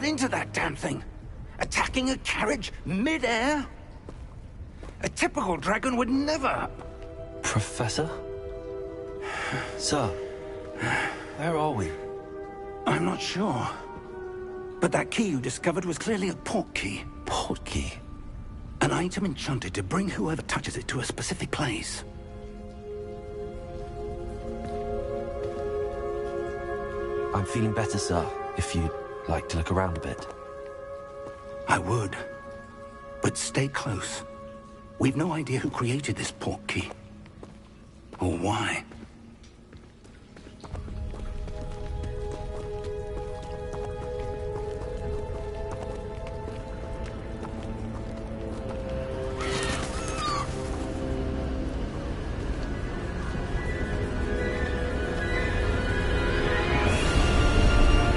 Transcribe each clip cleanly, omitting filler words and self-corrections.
into that damn thing, attacking a carriage mid-air? A typical dragon would never... Professor? Sir, where are we? I'm not sure. But that key you discovered was clearly a port key. Port key? An item enchanted to bring whoever touches it to a specific place. I'm feeling better, sir, if you'd like to look around a bit. I would. But stay close. We've no idea who created this port key. Or why.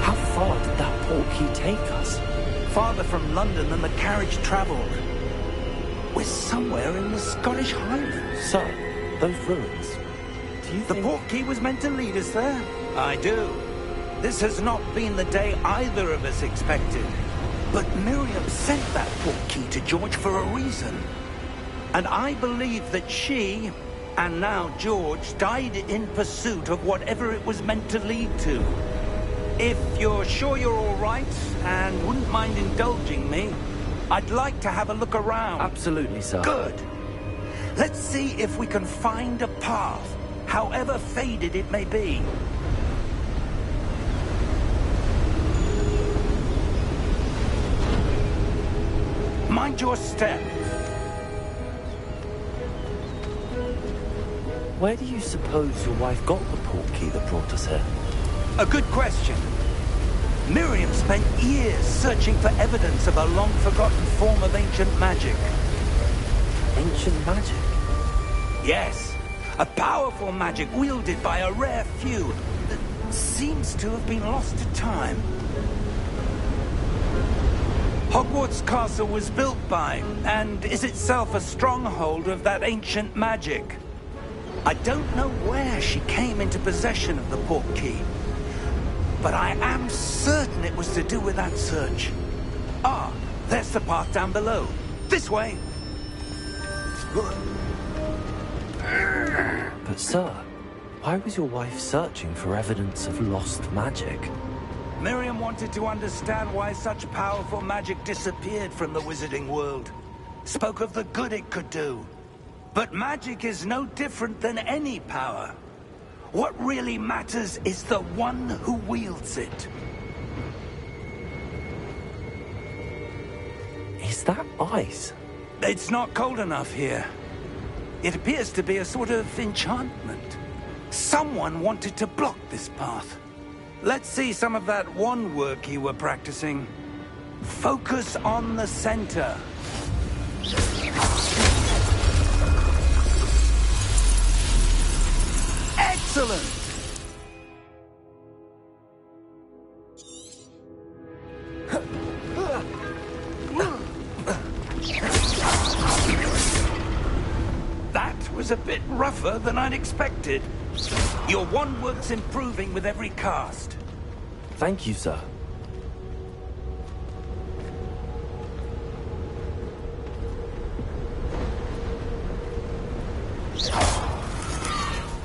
How far did that port key take us? Farther from London than the carriage traveled. We're somewhere in the Scottish Highlands. Sir, those ruins. Do you The think... port key was meant to lead us there? I do. This has not been the day either of us expected. But Miriam sent that port key to George for a reason. And I believe that she, and now George, died in pursuit of whatever it was meant to lead to. If you're sure you're all right, and wouldn't mind indulging me, I'd like to have a look around. Absolutely, sir. Good. Let's see if we can find a path, however faded it may be. Mind your step. Where do you suppose your wife got the port key that brought us here? A good question. Miriam spent years searching for evidence of a long-forgotten form of ancient magic. Ancient magic? Yes, a powerful magic wielded by a rare few that seems to have been lost to time. Hogwarts Castle was built by, and is itself a stronghold of that ancient magic. I don't know where she came into possession of the port key, but I am certain it was to do with that search. Ah, there's the path down below. This way. But sir, why was your wife searching for evidence of lost magic? Miriam wanted to understand why such powerful magic disappeared from the wizarding world. Spoke of the good it could do. But magic is no different than any power. What really matters is the one who wields it. Is that ice? It's not cold enough here. It appears to be a sort of enchantment. Someone wanted to block this path. Let's see some of that wand work you were practicing. Focus on the center. Excellent! That was a bit rougher than I'd expected. Your wand work's improving with every cast. Thank you, sir.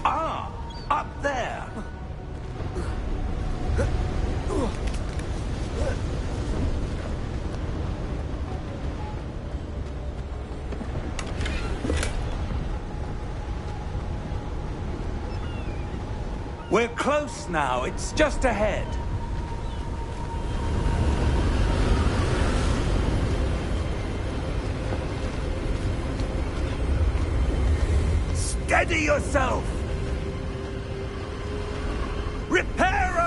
Ah, up there. We're close now. It's just ahead. Steady yourself! Reparo!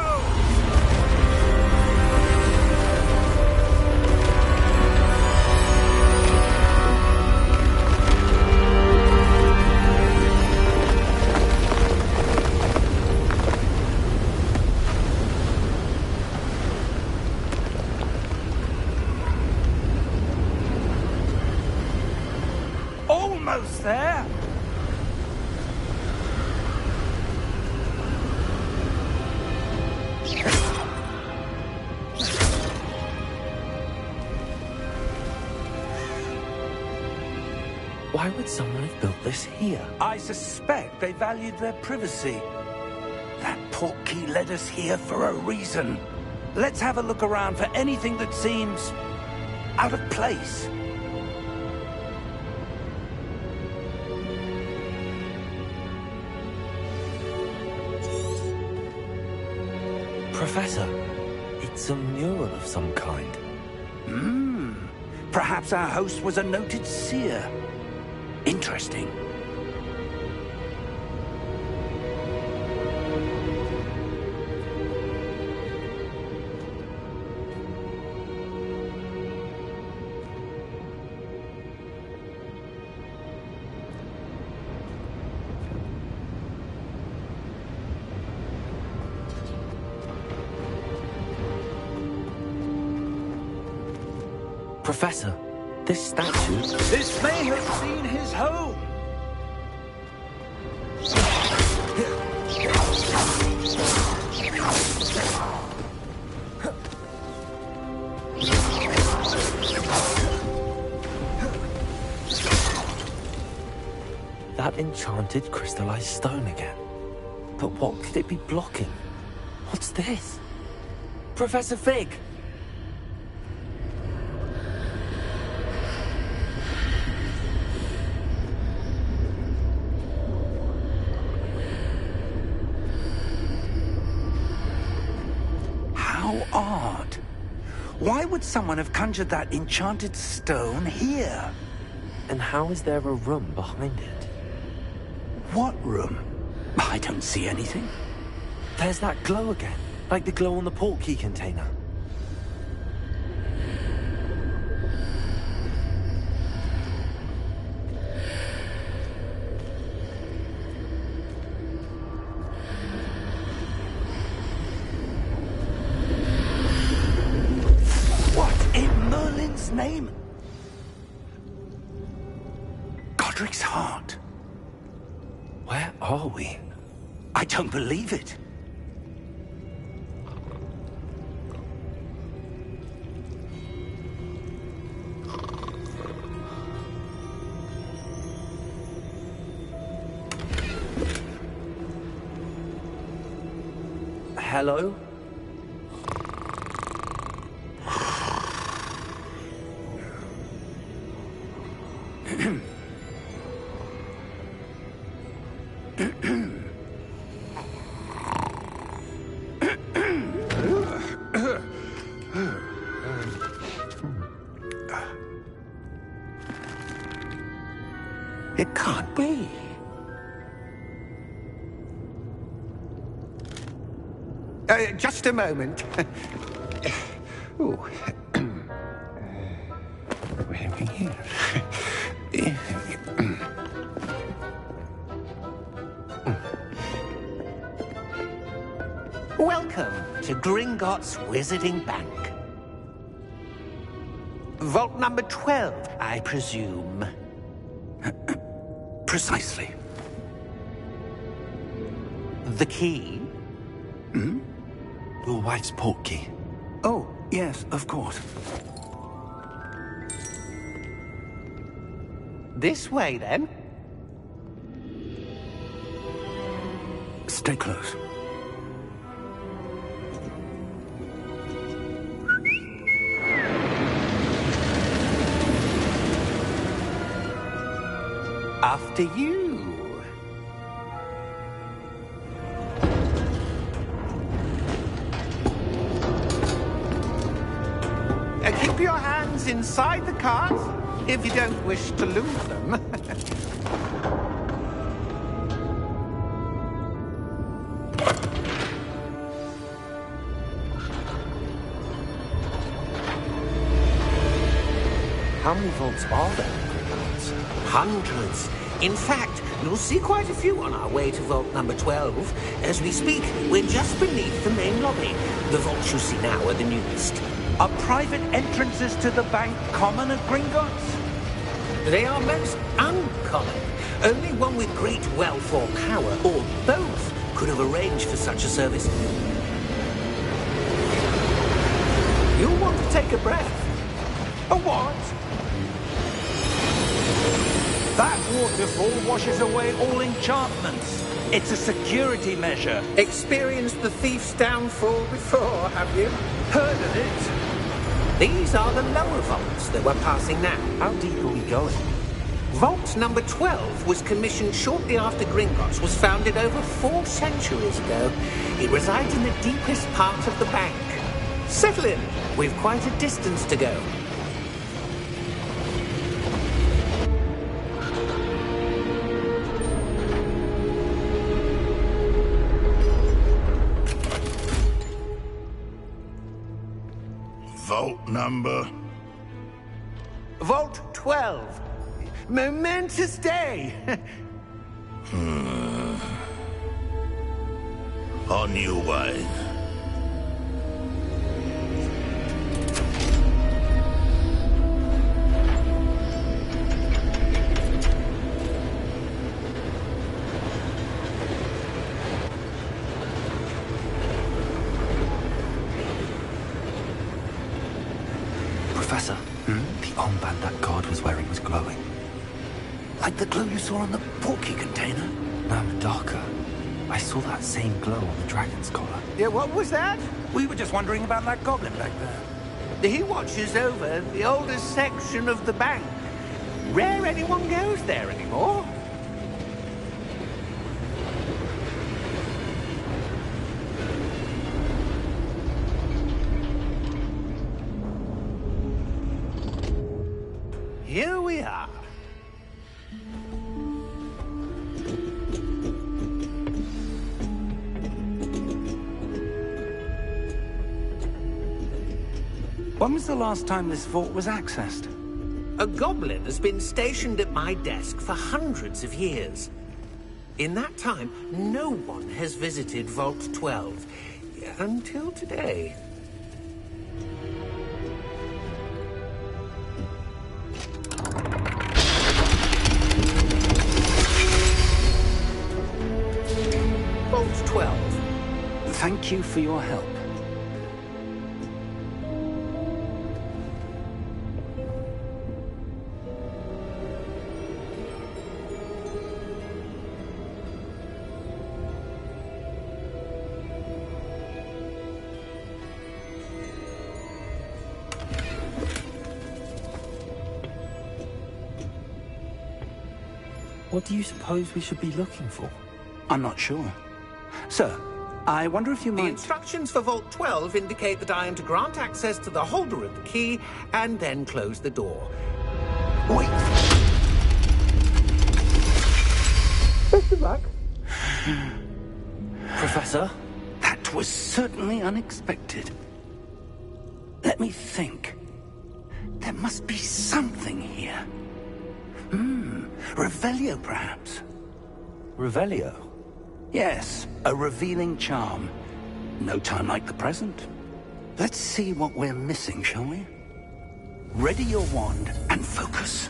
Almost there! Why would someone have built this here? I suspect they valued their privacy. That portkey led us here for a reason. Let's have a look around for anything that seems out of place. Professor, it's a mural of some kind. Perhaps our host was a noted seer. Interesting. Professor, this statue... This may have been his home. That enchanted crystallized stone again. But what could it be blocking? What's this? Professor Fig! How odd. Why would someone have conjured that enchanted stone here? And how is there a room behind it? What room? I don't see anything. There's that glow again, like the glow on the portkey container. What in Merlin's name? Godric's heart. Where are we? I don't believe it. Hello? It can't be. Just a moment. Ooh. Where are we here? Welcome to Gringotts Wizarding Bank. Vault number 12, I presume. Precisely. The key? Your wife's portkey. Oh, yes, of course. This way, then. Stay close. After you. Keep your hands inside the cart if you don't wish to lose them. How many vaults are there in Gringotts? Hundreds. In fact, you'll see quite a few on our way to vault number 12. As we speak, we're just beneath the main lobby. The vaults you see now are the newest. Are private entrances to the bank common at Gringotts? They are most uncommon. Only one with great wealth or power, or both, could have arranged for such a service. You'll want to take a breath. A what? That waterfall washes away all enchantments. It's a security measure. Experienced the thief's downfall before, have you? Heard of it? These are the lower vaults that we're passing now. How deep are we going? Vault number 12 was commissioned shortly after Gringotts was founded over 4 centuries ago. It resides in the deepest part of the bank. Settle in. We've quite a distance to go. Vault number? Vault 12. Momentous day. On your way. Professor, the armband that guard was wearing was glowing. Like the glow you saw on the porky container? No, darker. I saw that same glow on the dragon's collar. Yeah, what was that? We were just wondering about that goblin back there. He watches over the oldest section of the bank. Rare anyone goes there anymore. Here we are. When was the last time this vault was accessed? A goblin has been stationed at my desk for hundreds of years. In that time, no one has visited Vault 12. Until today. Vault 12. Thank you for your help. What do you suppose we should be looking for? I'm not sure. Sir, I wonder if you The might... instructions for Vault 12 indicate that I am to grant access to the holder of the key and then close the door. Wait! Best of luck. Professor? That was certainly unexpected. Let me think. There must be something here. Revelio, perhaps? Revelio? Yes, a revealing charm. No time like the present. Let's see what we're missing, shall we? Ready your wand and focus.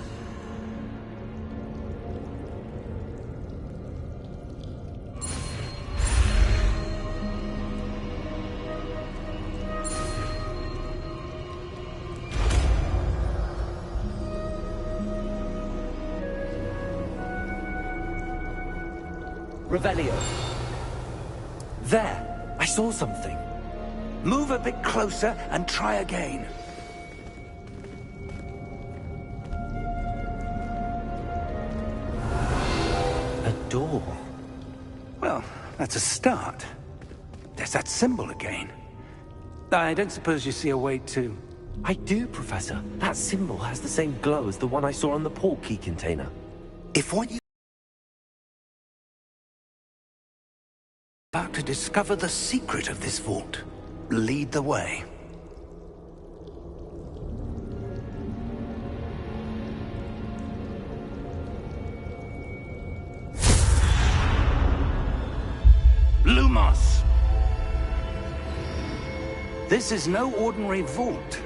Revelio. There! I saw something. Move a bit closer and try again. A door. Well, that's a start. There's that symbol again. I don't suppose you see a way to... I do, Professor. That symbol has the same glow as the one I saw on the port key container. If what you... about to discover the secret of this vault. Lead the way. Lumos! This is no ordinary vault.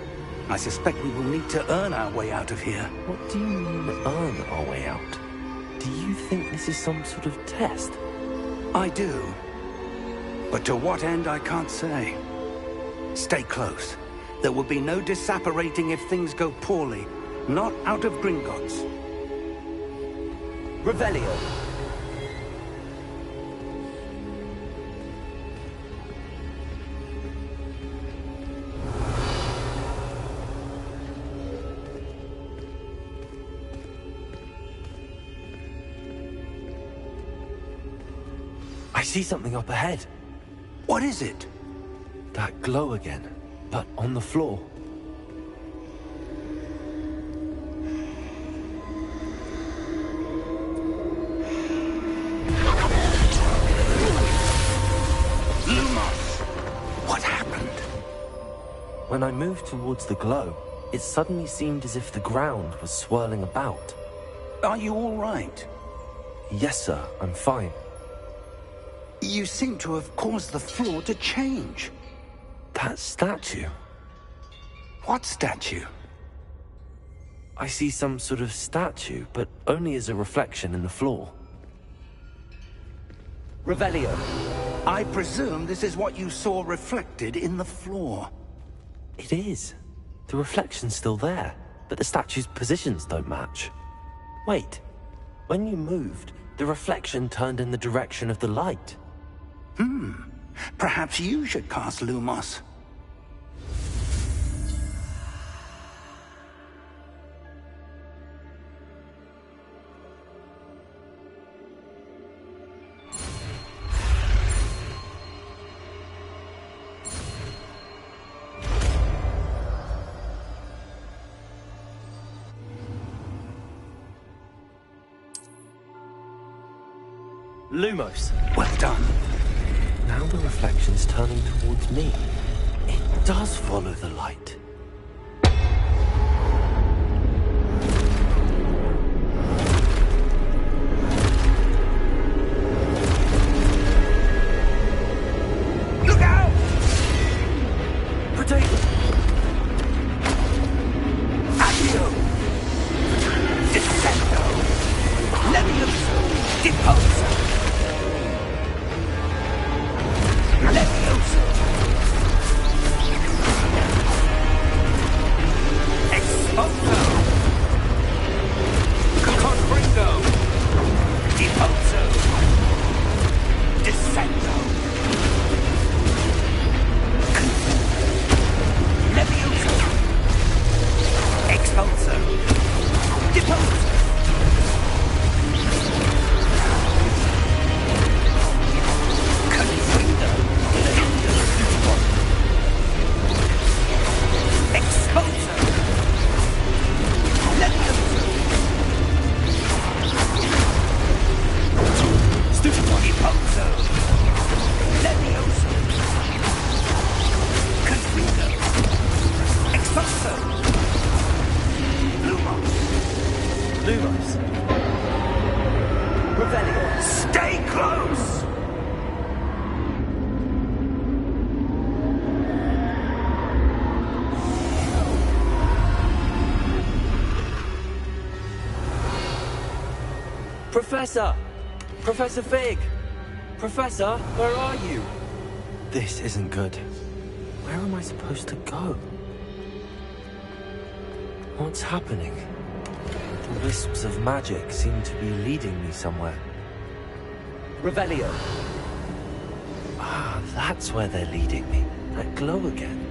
I suspect we will need to earn our way out of here. What do you mean, earn our way out? Do you think this is some sort of test? I do. But to what end, I can't say. Stay close. There will be no disapparating if things go poorly. Not out of Gringotts. Revelio. I see something up ahead. What is it? That glow again, but on the floor. Lumos! What happened? When I moved towards the glow, it suddenly seemed as if the ground was swirling about. Are you all right? Yes, sir, I'm fine. You seem to have caused the floor to change. That statue. What statue? I see some sort of statue, but only as a reflection in the floor. Revelio. I presume this is what you saw reflected in the floor. It is. The reflection's still there, but the statue's positions don't match. Wait. When you moved, the reflection turned in the direction of the light. Perhaps you should cast Lumos. Lumos. Well done. Now the reflection's turning towards me. It does follow the light. Look out! Potato! Accio! Descendo! Levioso! Deposo! Levioso! Exposo! Confringo! Deposo! Descendo! Levioso! Expulso! Deposo! Confringo! Expulso! Levioso! Deposo! Levioso! Confringo! Expulso! Lumos! Lumos. Revelio. Stay close! Professor! Professor Fig! Professor, where are you? This isn't good. Where am I supposed to go? What's happening? The wisps of magic seem to be leading me somewhere. Revelio. Ah, that's where they're leading me. That glow again.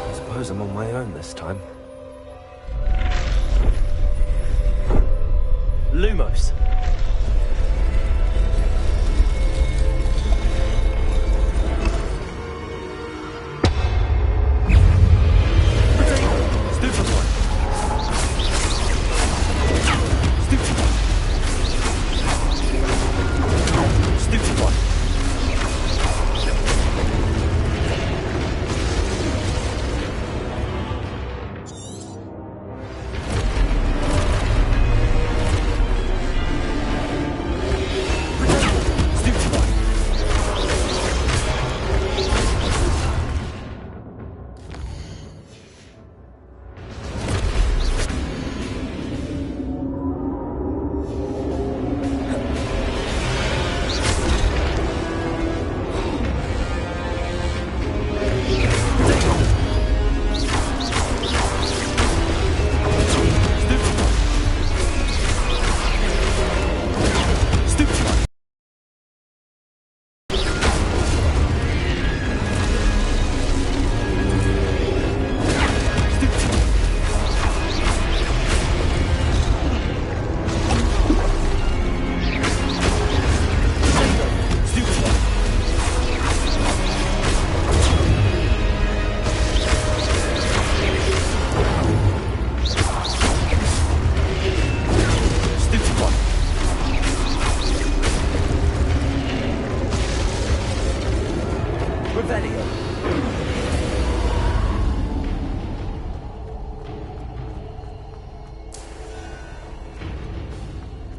I suppose I'm on my own this time. Lumos. Stupid one. Stupid one. Stupid one.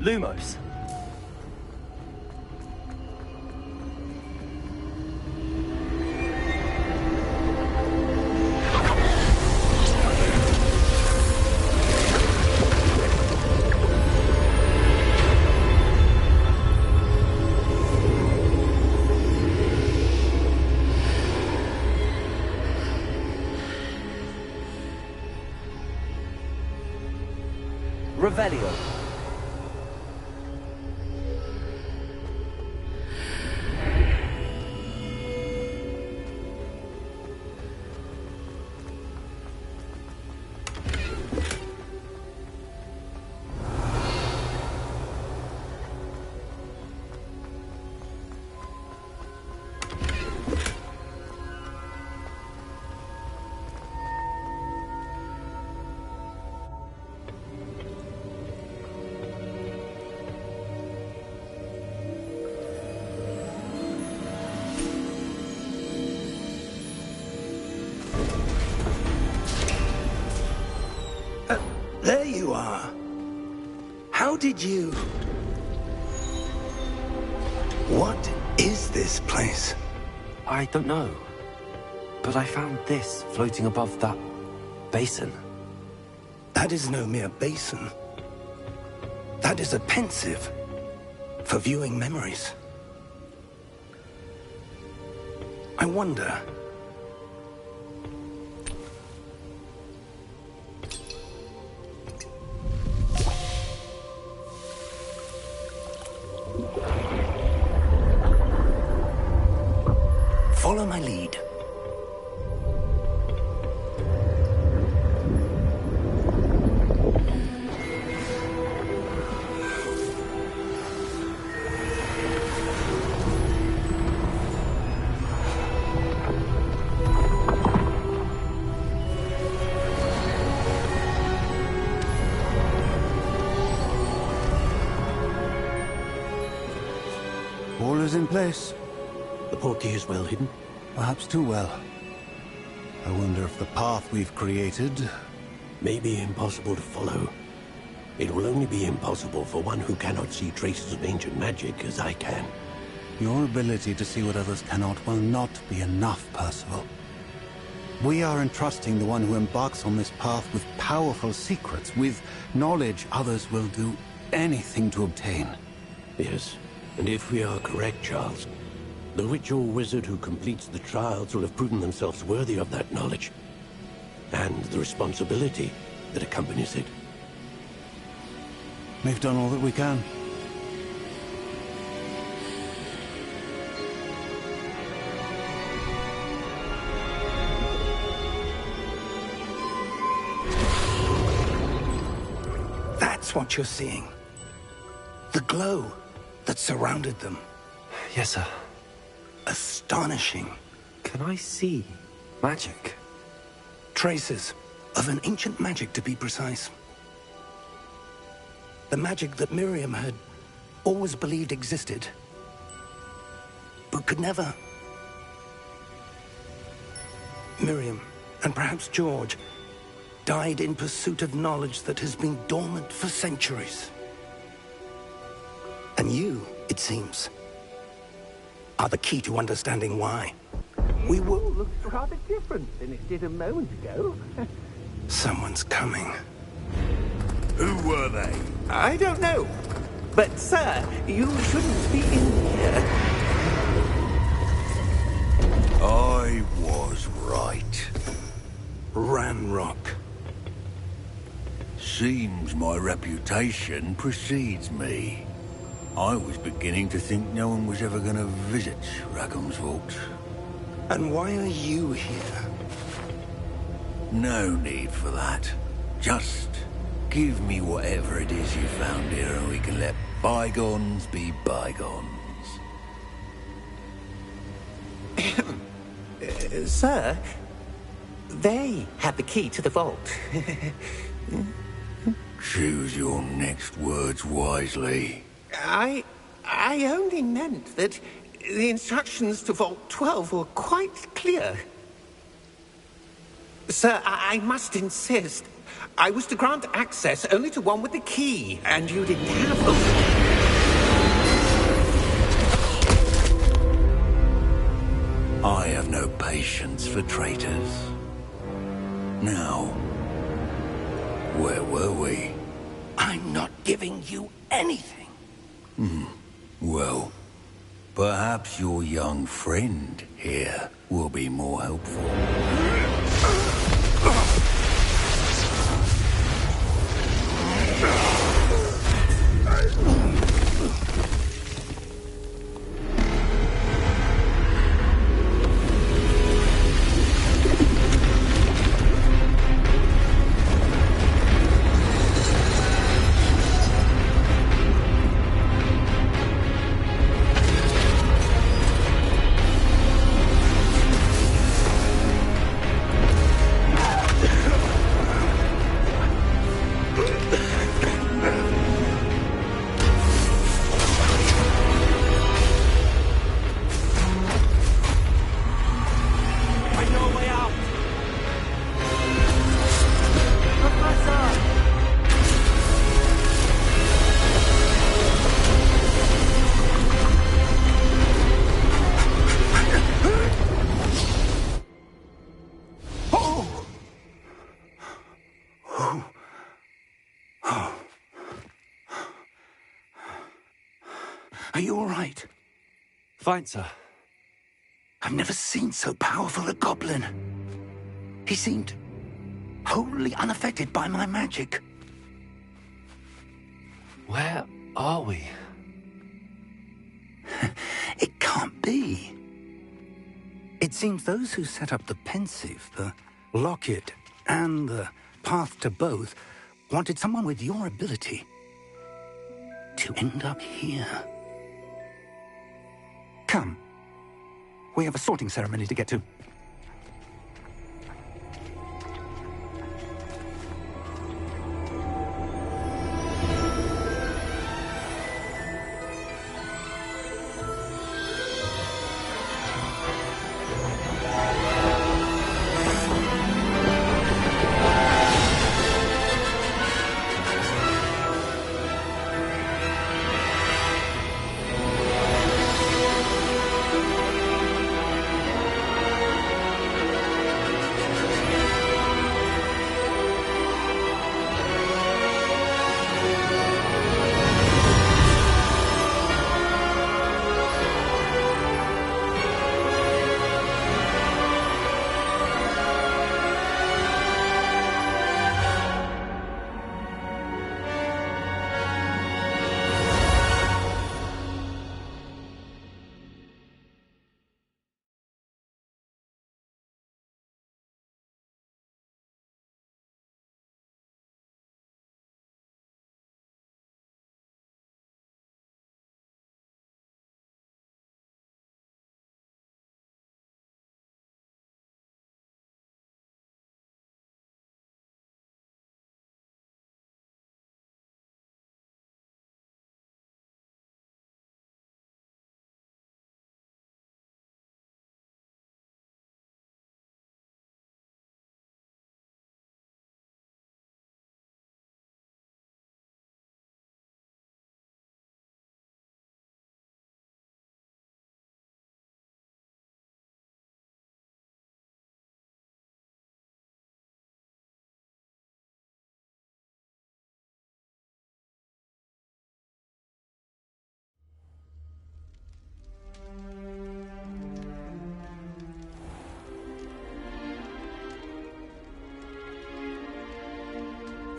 Lumos. Revelio. There you are. How did you... What is this place? I don't know. But I found this floating above that basin. That is no mere basin. That is a pensive for viewing memories. I wonder... Follow my lead. All is in place. The portkey is well hidden. Perhaps too well. I wonder if the path we've created... May be impossible to follow. It will only be impossible for one who cannot see traces of ancient magic as I can. Your ability to see what others cannot will not be enough, Percival. We are entrusting the one who embarks on this path with powerful secrets, with knowledge others will do anything to obtain. Yes, and if we are correct, Charles, the witch or wizard who completes the trials will have proven themselves worthy of that knowledge, and the responsibility that accompanies it. We've done all that we can. That's what you're seeing. The glow that surrounded them. Yes, sir. Astonishing. Can I see magic? Traces of an ancient magic, to be precise. The magic that Miriam had always believed existed, but could never. Miriam, and perhaps George, died in pursuit of knowledge that has been dormant for centuries. And you, it seems, are the key to understanding why. The world looks rather different than it did a moment ago. Someone's coming. Who were they? I don't know. But, sir, you shouldn't be in here. I was right. Ranrock. Seems my reputation precedes me. I was beginning to think no one was ever going to visit Rackham's Vault. And why are you here? No need for that. Just give me whatever it is you found here and we can let bygones be bygones. Sir, they had the key to the vault. Choose your next words wisely. I only meant that the instructions to Vault 12 were quite clear. Sir, I must insist. I was to grant access only to one with the key, and you didn't have them. I have no patience for traitors. Now, where were we? I'm not giving you anything. Well, perhaps your young friend here will be more helpful. Are you all right? Fine, sir. I've never seen so powerful a goblin. He seemed wholly unaffected by my magic. Where are we? It can't be. It seems those who set up the Pensieve, the Locket, and the Path to Both wanted someone with your ability to end up here. Come. We have a sorting ceremony to get to.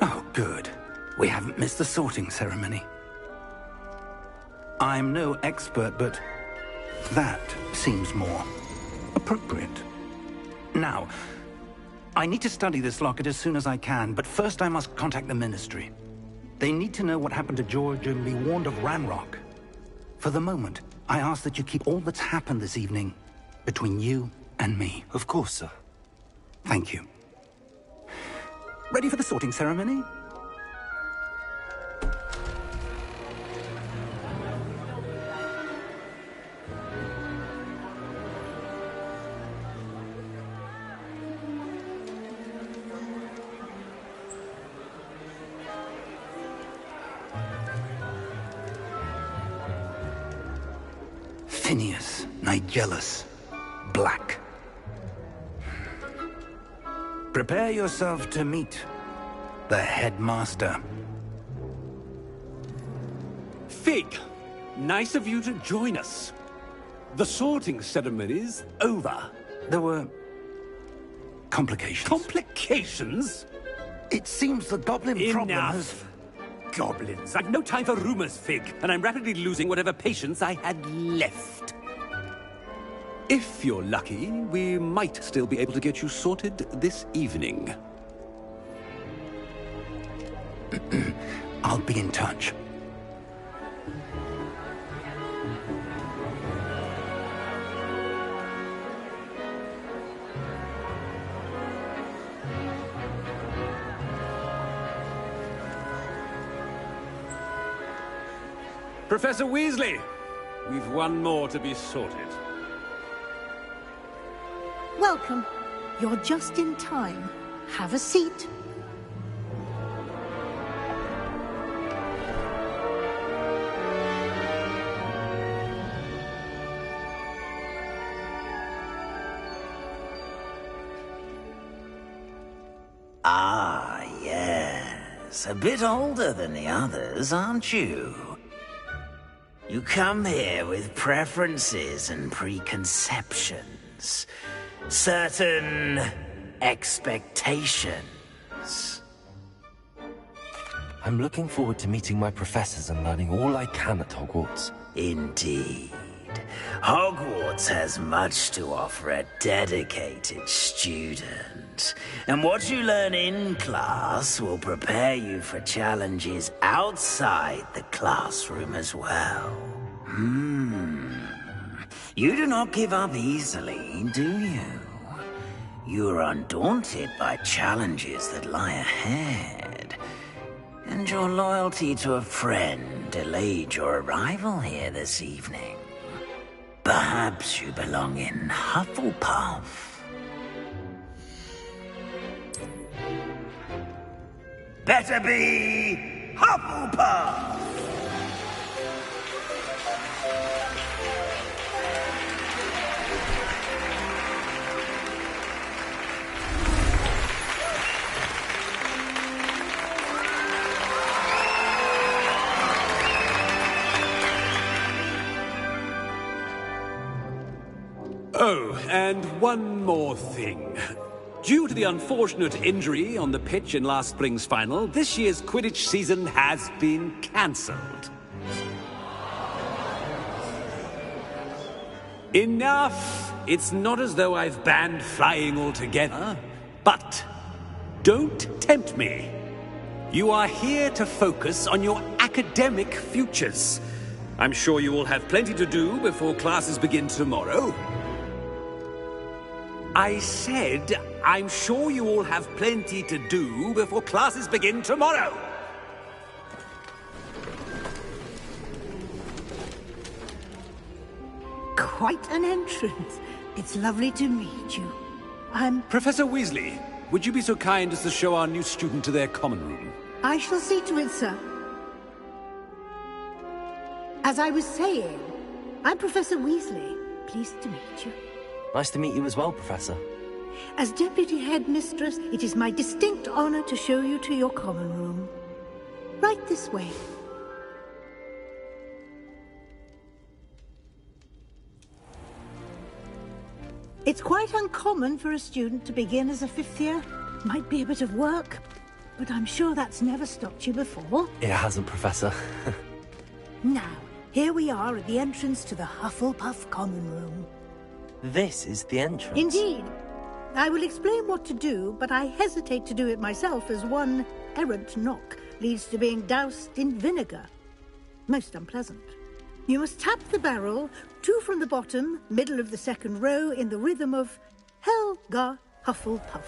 Oh, good. We haven't missed the sorting ceremony. I'm no expert, but that seems more appropriate. Now, I need to study this locket as soon as I can, but first I must contact the Ministry. They need to know what happened to George and be warned of Ranrock. For the moment, I ask that you keep all that's happened this evening between you and me. Of course, sir. Thank you. Ready for the sorting ceremony? Tinius, Nigellus, Black. Prepare yourself to meet the headmaster. Fig, nice of you to join us. The sorting ceremony's over. There were complications. Complications? It seems the goblin problem has... Enough. Goblins. I've no time for rumors, Fig, and I'm rapidly losing whatever patience I had left. If you're lucky, we might still be able to get you sorted this evening. I'll be in touch. Professor Weasley, we've one more to be sorted. Welcome. You're just in time. Have a seat. Ah, yes. A bit older than the others, aren't you? You come here with preferences and preconceptions. Certain expectations. I'm looking forward to meeting my professors and learning all I can at Hogwarts. Indeed. Hogwarts has much to offer a dedicated student. And what you learn in class will prepare you for challenges outside the classroom as well. You do not give up easily, do you? You are undaunted by challenges that lie ahead. And your loyalty to a friend delayed your arrival here this evening. Perhaps you belong in Hufflepuff. Better be Hufflepuff! Oh, and one more thing. Due to the unfortunate injury on the pitch in last spring's final, this year's Quidditch season has been cancelled. Enough! It's not as though I've banned flying altogether, but don't tempt me. You are here to focus on your academic futures. I'm sure you will have plenty to do before classes begin tomorrow. I said, I'm sure you all have plenty to do before classes begin tomorrow. Quite an entrance. It's lovely to meet you. Professor Weasley, would you be so kind as to show our new student to their common room? I shall see to it, sir. As I was saying, I'm Professor Weasley. Pleased to meet you. Nice to meet you as well, Professor. As Deputy Headmistress, it is my distinct honor to show you to your common room. Right this way. It's quite uncommon for a student to begin as a fifth year. Might be a bit of work, but I'm sure that's never stopped you before. It hasn't, Professor. Now, here we are at the entrance to the Hufflepuff common room. This is the entrance. Indeed. I will explain what to do, but I hesitate to do it myself as one errant knock leads to being doused in vinegar. Most unpleasant. You must tap the barrel, 2 from the bottom, middle of the second row, in the rhythm of Helga Hufflepuff.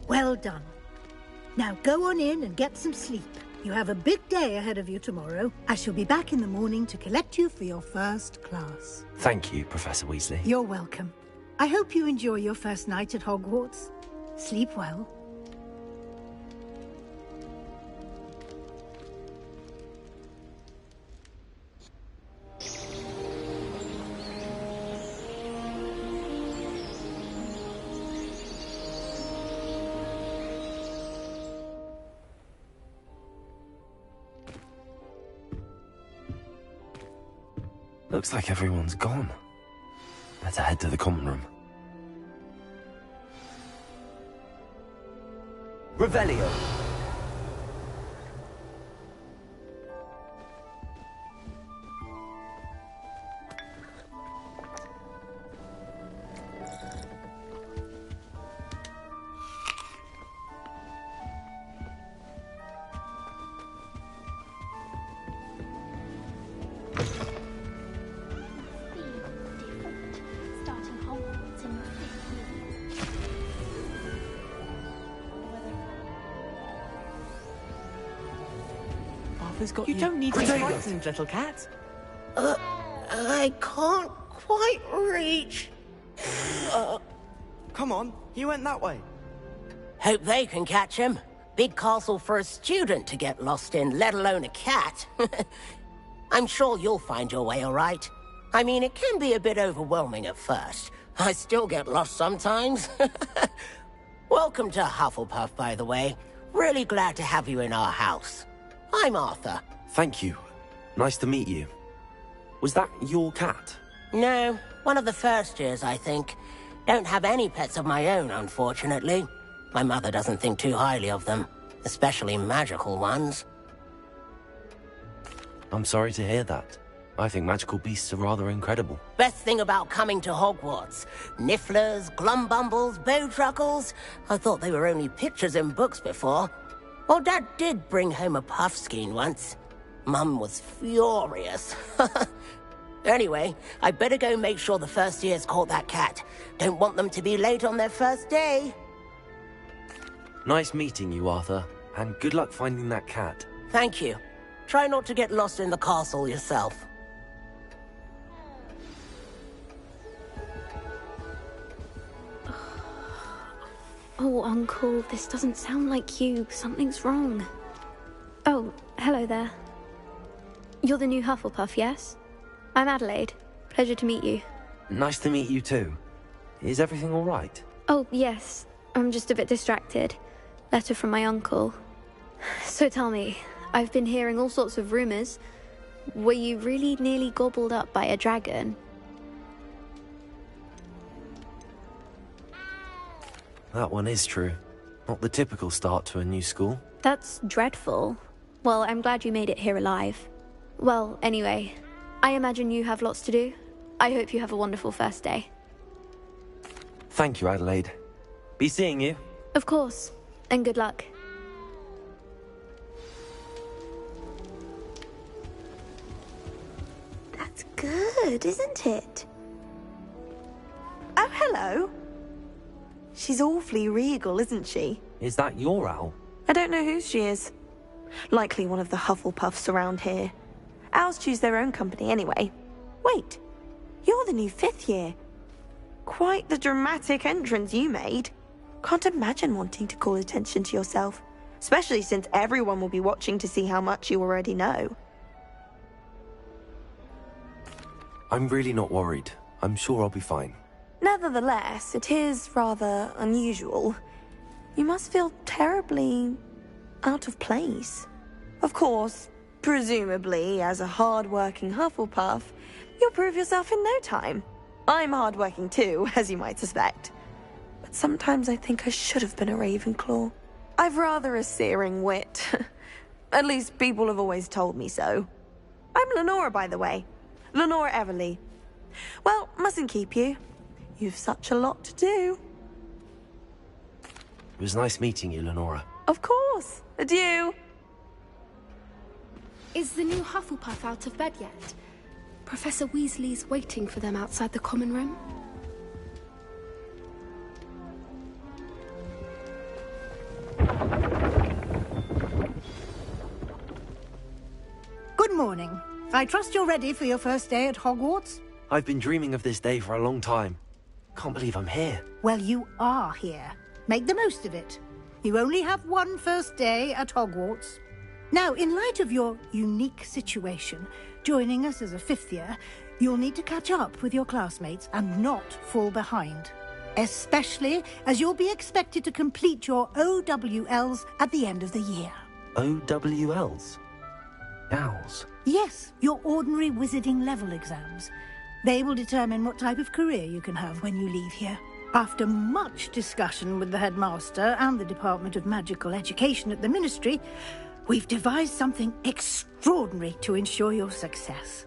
Well done. Now go on in and get some sleep. You have a big day ahead of you tomorrow. I shall be back in the morning to collect you for your first class. Thank you, Professor Weasley. You're welcome. I hope you enjoy your first night at Hogwarts. Sleep well. Looks like everyone's gone. Better head to the common room. Revelio. You don't need to be frightened, little cat. I can't quite reach. Come on, he went that way. Hope they can catch him. Big castle for a student to get lost in, let alone a cat. I'm sure you'll find your way all right. I mean, it can be a bit overwhelming at first. I still get lost sometimes. Welcome to Hufflepuff, by the way. Really glad to have you in our house. I'm Arthur. Thank you. Nice to meet you. Was that your cat? No, one of the first years, I think. Don't have any pets of my own, unfortunately. My mother doesn't think too highly of them, especially magical ones. I'm sorry to hear that. I think magical beasts are rather incredible. Best thing about coming to Hogwarts. Nifflers, Glumbumbles, Bowtruckles. I thought they were only pictures in books before. Well, Dad did bring home a Puffskein once. Mum was furious. Anyway, I better go make sure the first years caught that cat. Don't want them to be late on their first day. Nice meeting you, Arthur. And good luck finding that cat. Thank you. Try not to get lost in the castle yourself. Oh, Uncle, this doesn't sound like you. Something's wrong. Oh, hello there. You're the new Hufflepuff, yes? I'm Adelaide. Pleasure to meet you. Nice to meet you too. Is everything all right? Oh, yes. I'm just a bit distracted. Letter from my uncle. So tell me, I've been hearing all sorts of rumors. Were you really nearly gobbled up by a dragon? That one is true. Not the typical start to a new school. That's dreadful. Well, I'm glad you made it here alive. Well, anyway, I imagine you have lots to do. I hope you have a wonderful first day. Thank you, Adelaide. Be seeing you. Of course, and good luck. That's good, isn't it? Oh, hello. She's awfully regal, isn't she? Is that your owl? I don't know whose she is. Likely one of the Hufflepuffs around here. Owls choose their own company anyway. Wait, you're the new 5th year. Quite the dramatic entrance you made. Can't imagine wanting to call attention to yourself, especially since everyone will be watching to see how much you already know. I'm really not worried. I'm sure I'll be fine. Nevertheless, it is rather unusual. You must feel terribly out of place. Of course, presumably, as a hard-working Hufflepuff, you'll prove yourself in no time. I'm hard-working too, as you might suspect. But sometimes I think I should have been a Ravenclaw. I've rather a searing wit. At least people have always told me so. I'm Lenora, by the way. Lenora Everly. Well, mustn't keep you. You've such a lot to do. It was nice meeting you, Lenora. Of course. Adieu. Is the new Hufflepuff out of bed yet? Professor Weasley's waiting for them outside the common room. morning. I trust you're ready for your first day at Hogwarts? I've been dreaming of this day for a long time. Can't believe I'm here. Well, you are here. Make the most of it. You only have one first day at Hogwarts. Now, in light of your unique situation, joining us as a fifth year, you'll need to catch up with your classmates and not fall behind. Especially as you'll be expected to complete your OWLs at the end of the year. OWLs? Owls? Yes, your ordinary wizarding level exams. They will determine what type of career you can have when you leave here. After much discussion with the headmaster and the Department of Magical Education at the Ministry, we've devised something extraordinary to ensure your success.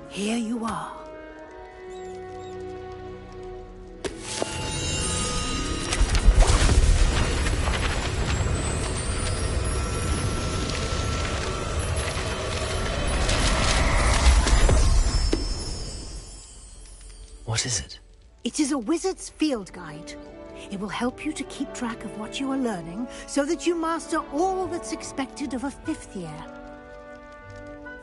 Here you are. What is it? It is a wizard's field guide. It will help you to keep track of what you are learning so that you master all that's expected of a fifth year.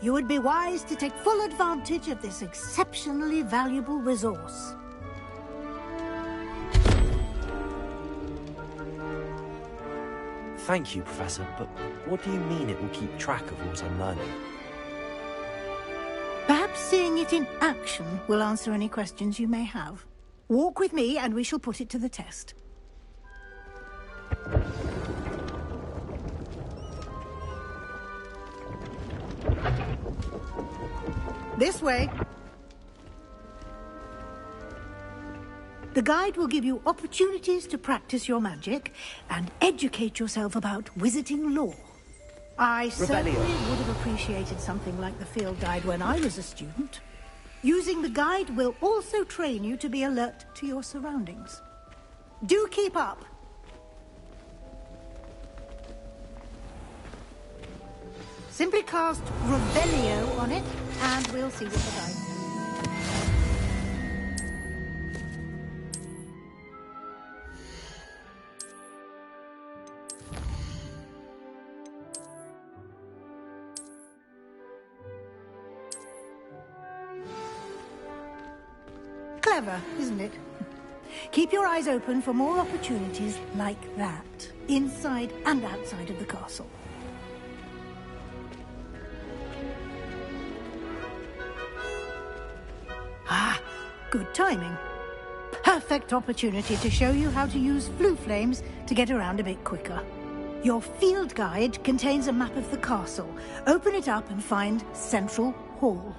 You would be wise to take full advantage of this exceptionally valuable resource. Thank you, Professor, but what do you mean it will keep track of what I'm learning? Perhaps seeing it in action will answer any questions you may have. Walk with me and we shall put it to the test. This way. The guide will give you opportunities to practice your magic and educate yourself about wizarding lore. I certainly would have appreciated something like the field guide when I was a student. Using the guide will also train you to be alert to your surroundings. Do keep up. Simply cast Revelio on it, and we'll see what the guide says. Clever, isn't it? Keep your eyes open for more opportunities like that, inside and outside of the castle. Ah, good timing. Perfect opportunity to show you how to use flue flames to get around a bit quicker. Your field guide contains a map of the castle. Open it up and find Central Hall.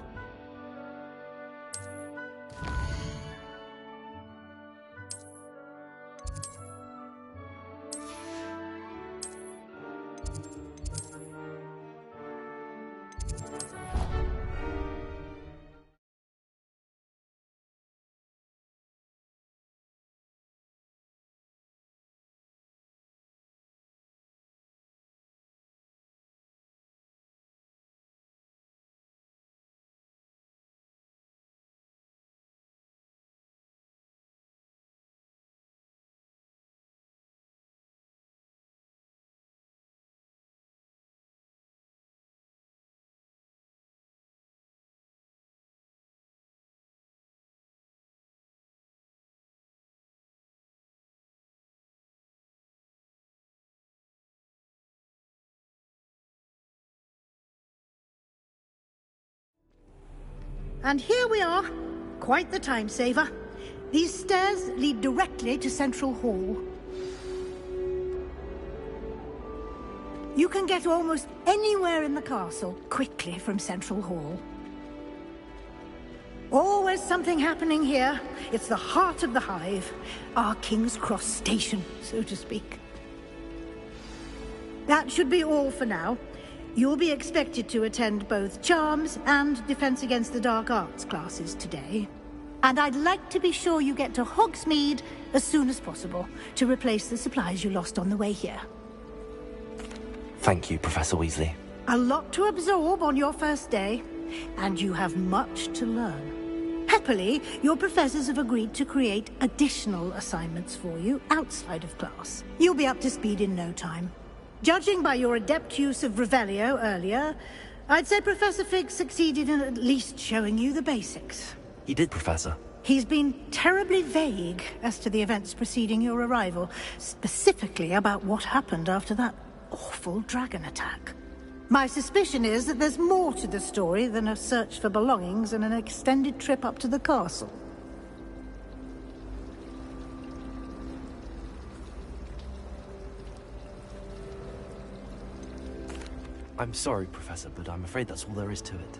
And here we are. Quite the time saver. These stairs lead directly to Central Hall. You can get almost anywhere in the castle quickly from Central Hall. Always something happening here. It's the heart of the Hive. Our King's Cross station, so to speak. That should be all for now. You'll be expected to attend both Charms and Defense Against the Dark Arts classes today. And I'd like to be sure you get to Hogsmeade as soon as possible to replace the supplies you lost on the way here. Thank you, Professor Weasley. A lot to absorb on your first day, and you have much to learn. Happily, your professors have agreed to create additional assignments for you outside of class. You'll be up to speed in no time. Judging by your adept use of Revelio earlier, I'd say Professor Fig succeeded in at least showing you the basics. He did, Professor. He's been terribly vague as to the events preceding your arrival, specifically about what happened after that awful dragon attack. My suspicion is that there's more to the story than a search for belongings and an extended trip up to the castle. I'm sorry, Professor, but I'm afraid that's all there is to it.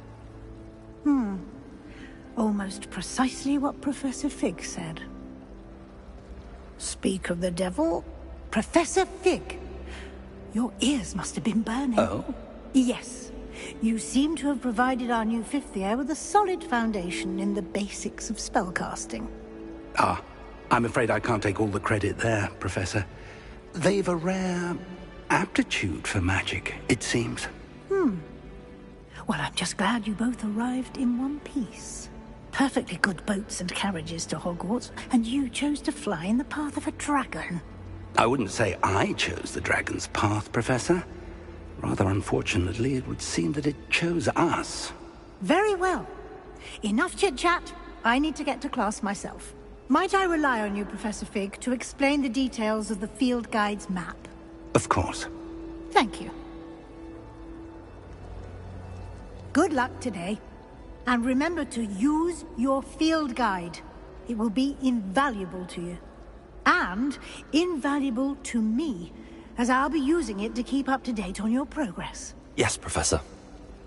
Almost precisely what Professor Fig said. Speak of the devil, Professor Fig. Your ears must have been burning. Oh? Yes. You seem to have provided our new fifth year with a solid foundation in the basics of spellcasting. Ah, I'm afraid I can't take all the credit there, Professor. They've a rare aptitude for magic, it seems. Well, I'm just glad you both arrived in one piece. Perfectly good boats and carriages to Hogwarts, and you chose to fly in the path of a dragon. I wouldn't say I chose the dragon's path, Professor. Rather unfortunately, it would seem that it chose us. Very well. Enough chit-chat. I need to get to class myself. Might I rely on you, Professor Fig, to explain the details of the field guide's map? Of course. Thank you. Good luck today. And remember to use your field guide. It will be invaluable to you. And invaluable to me, as I'll be using it to keep up to date on your progress. Yes, Professor.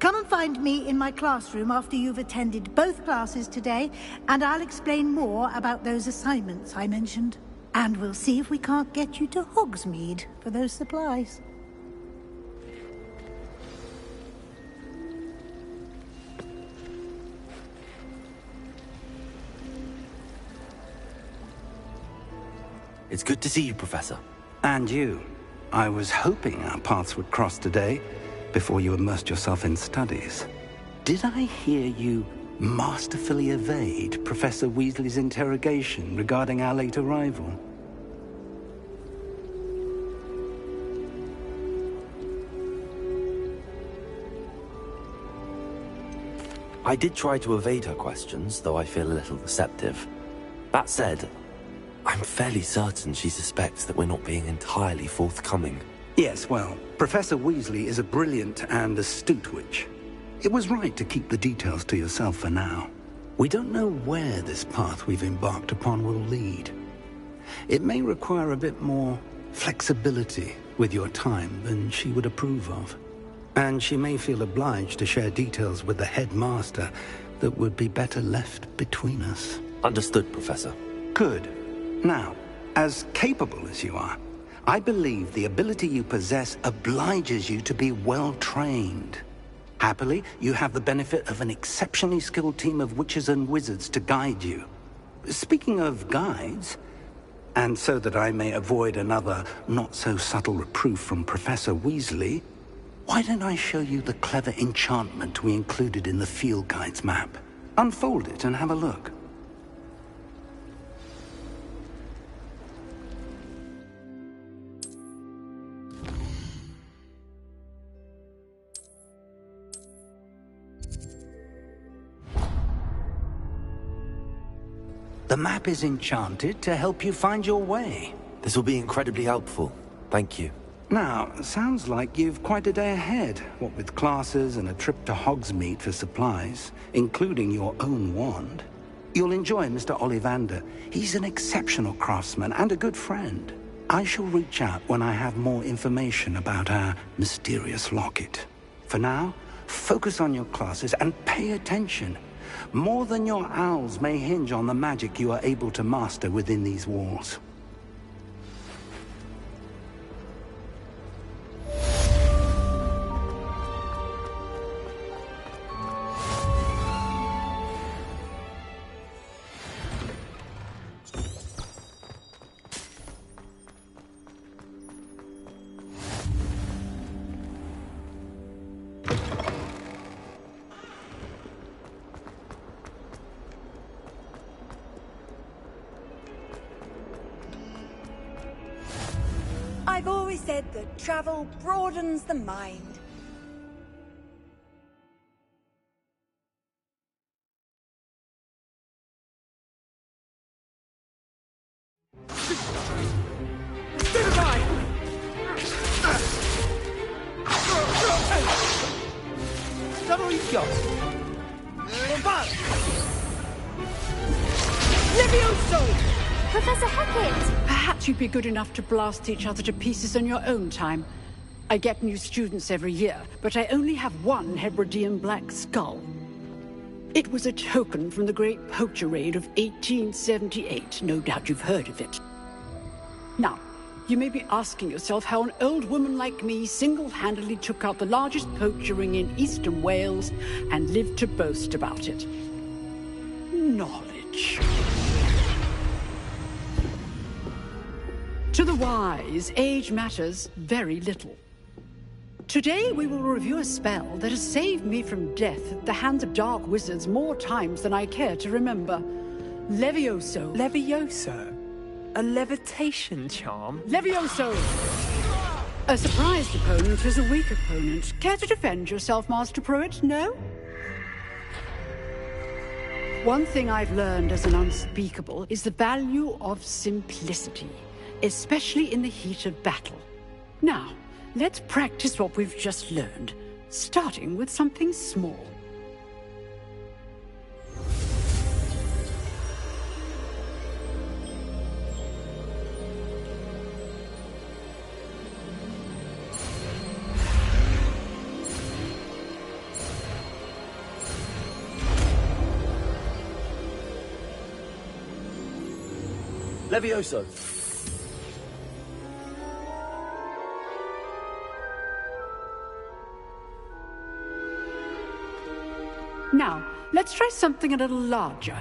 Come and find me in my classroom after you've attended both classes today, and I'll explain more about those assignments I mentioned. And we'll see if we can't get you to Hogsmeade for those supplies. It's good to see you, Professor. And you. I was hoping our paths would cross today, before you immersed yourself in studies. Did I hear you masterfully evade Professor Weasley's interrogation regarding our late arrival? I did try to evade her questions, though I feel a little receptive. That said, I'm fairly certain she suspects that we're not being entirely forthcoming. Yes, well, Professor Weasley is a brilliant and astute witch. It was right to keep the details to yourself for now. We don't know where this path we've embarked upon will lead. It may require a bit more flexibility with your time than she would approve of. And she may feel obliged to share details with the headmaster that would be better left between us. Understood, Professor. Good. Now, as capable as you are, I believe the ability you possess obliges you to be well-trained. Happily, you have the benefit of an exceptionally skilled team of witches and wizards to guide you. Speaking of guides, and so that I may avoid another not-so-subtle reproof from Professor Weasley, why don't I show you the clever enchantment we included in the field guide's map? Unfold it and have a look. The map is enchanted to help you find your way. This will be incredibly helpful. Thank you. Now, sounds like you've quite a day ahead, what with classes and a trip to Hogsmeade for supplies, including your own wand. You'll enjoy Mr. Ollivander. He's an exceptional craftsman and a good friend. I shall reach out when I have more information about our mysterious locket. For now, focus on your classes and pay attention. More than your owls may hinge on the magic you are able to master within these walls. always said that travel broadens the mind. Levioso! Professor Hackett! Perhaps you'd be good enough to blast each other to pieces on your own time. I get new students every year, but I only have one Hebridean black skull. It was a token from the Great Poacher Raid of 1878. No doubt you've heard of it. Now, you may be asking yourself how an old woman like me single-handedly took out the largest poacher ring in eastern Wales and lived to boast about it. Knowledge. To the wise, age matters very little. Today we will review a spell that has saved me from death at the hands of dark wizards more times than I care to remember. Levioso. Levioso? A levitation charm? Levioso! A surprised opponent is a weak opponent. Care to defend yourself, Master Pruitt? No? One thing I've learned as an unspeakable is the value of simplicity, especially in the heat of battle. Now, let's practice what we've just learned, starting with something small. Levioso. Now, let's try something a little larger.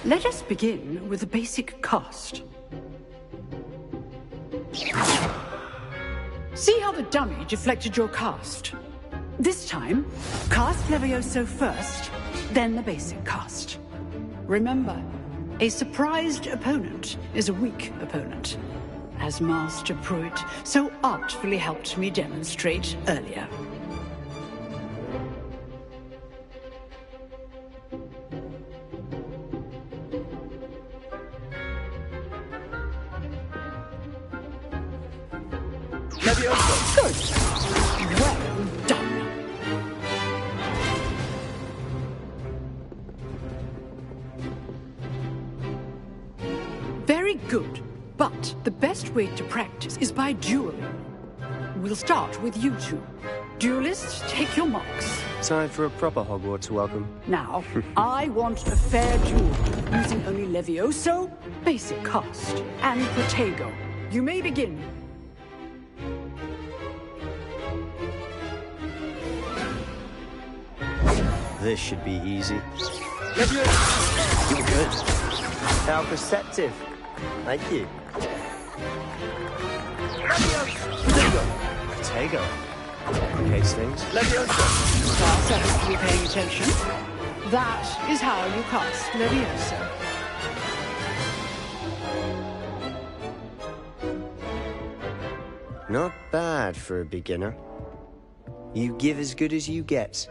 Let us begin with the basic cast. See how the dummy deflected your cast? This time, cast Levioso first, then the basic cast. Remember, a surprised opponent is a weak opponent, as Master Pruitt so artfully helped me demonstrate earlier. Good. Well done. Very good. But the best way to practice is by dueling. We'll start with you two. Duelists, take your marks. Time for a proper Hogwarts welcome. Now, I want a fair duel, using only Levioso, basic cast, and Protego. You may begin. This should be easy. Levioso! You're good. How perceptive. Thank you. Protego. Case things. Levioso. Class, I hope you're paying attention. That is how you cast Levioso. Not bad for a beginner. You give as good as you get.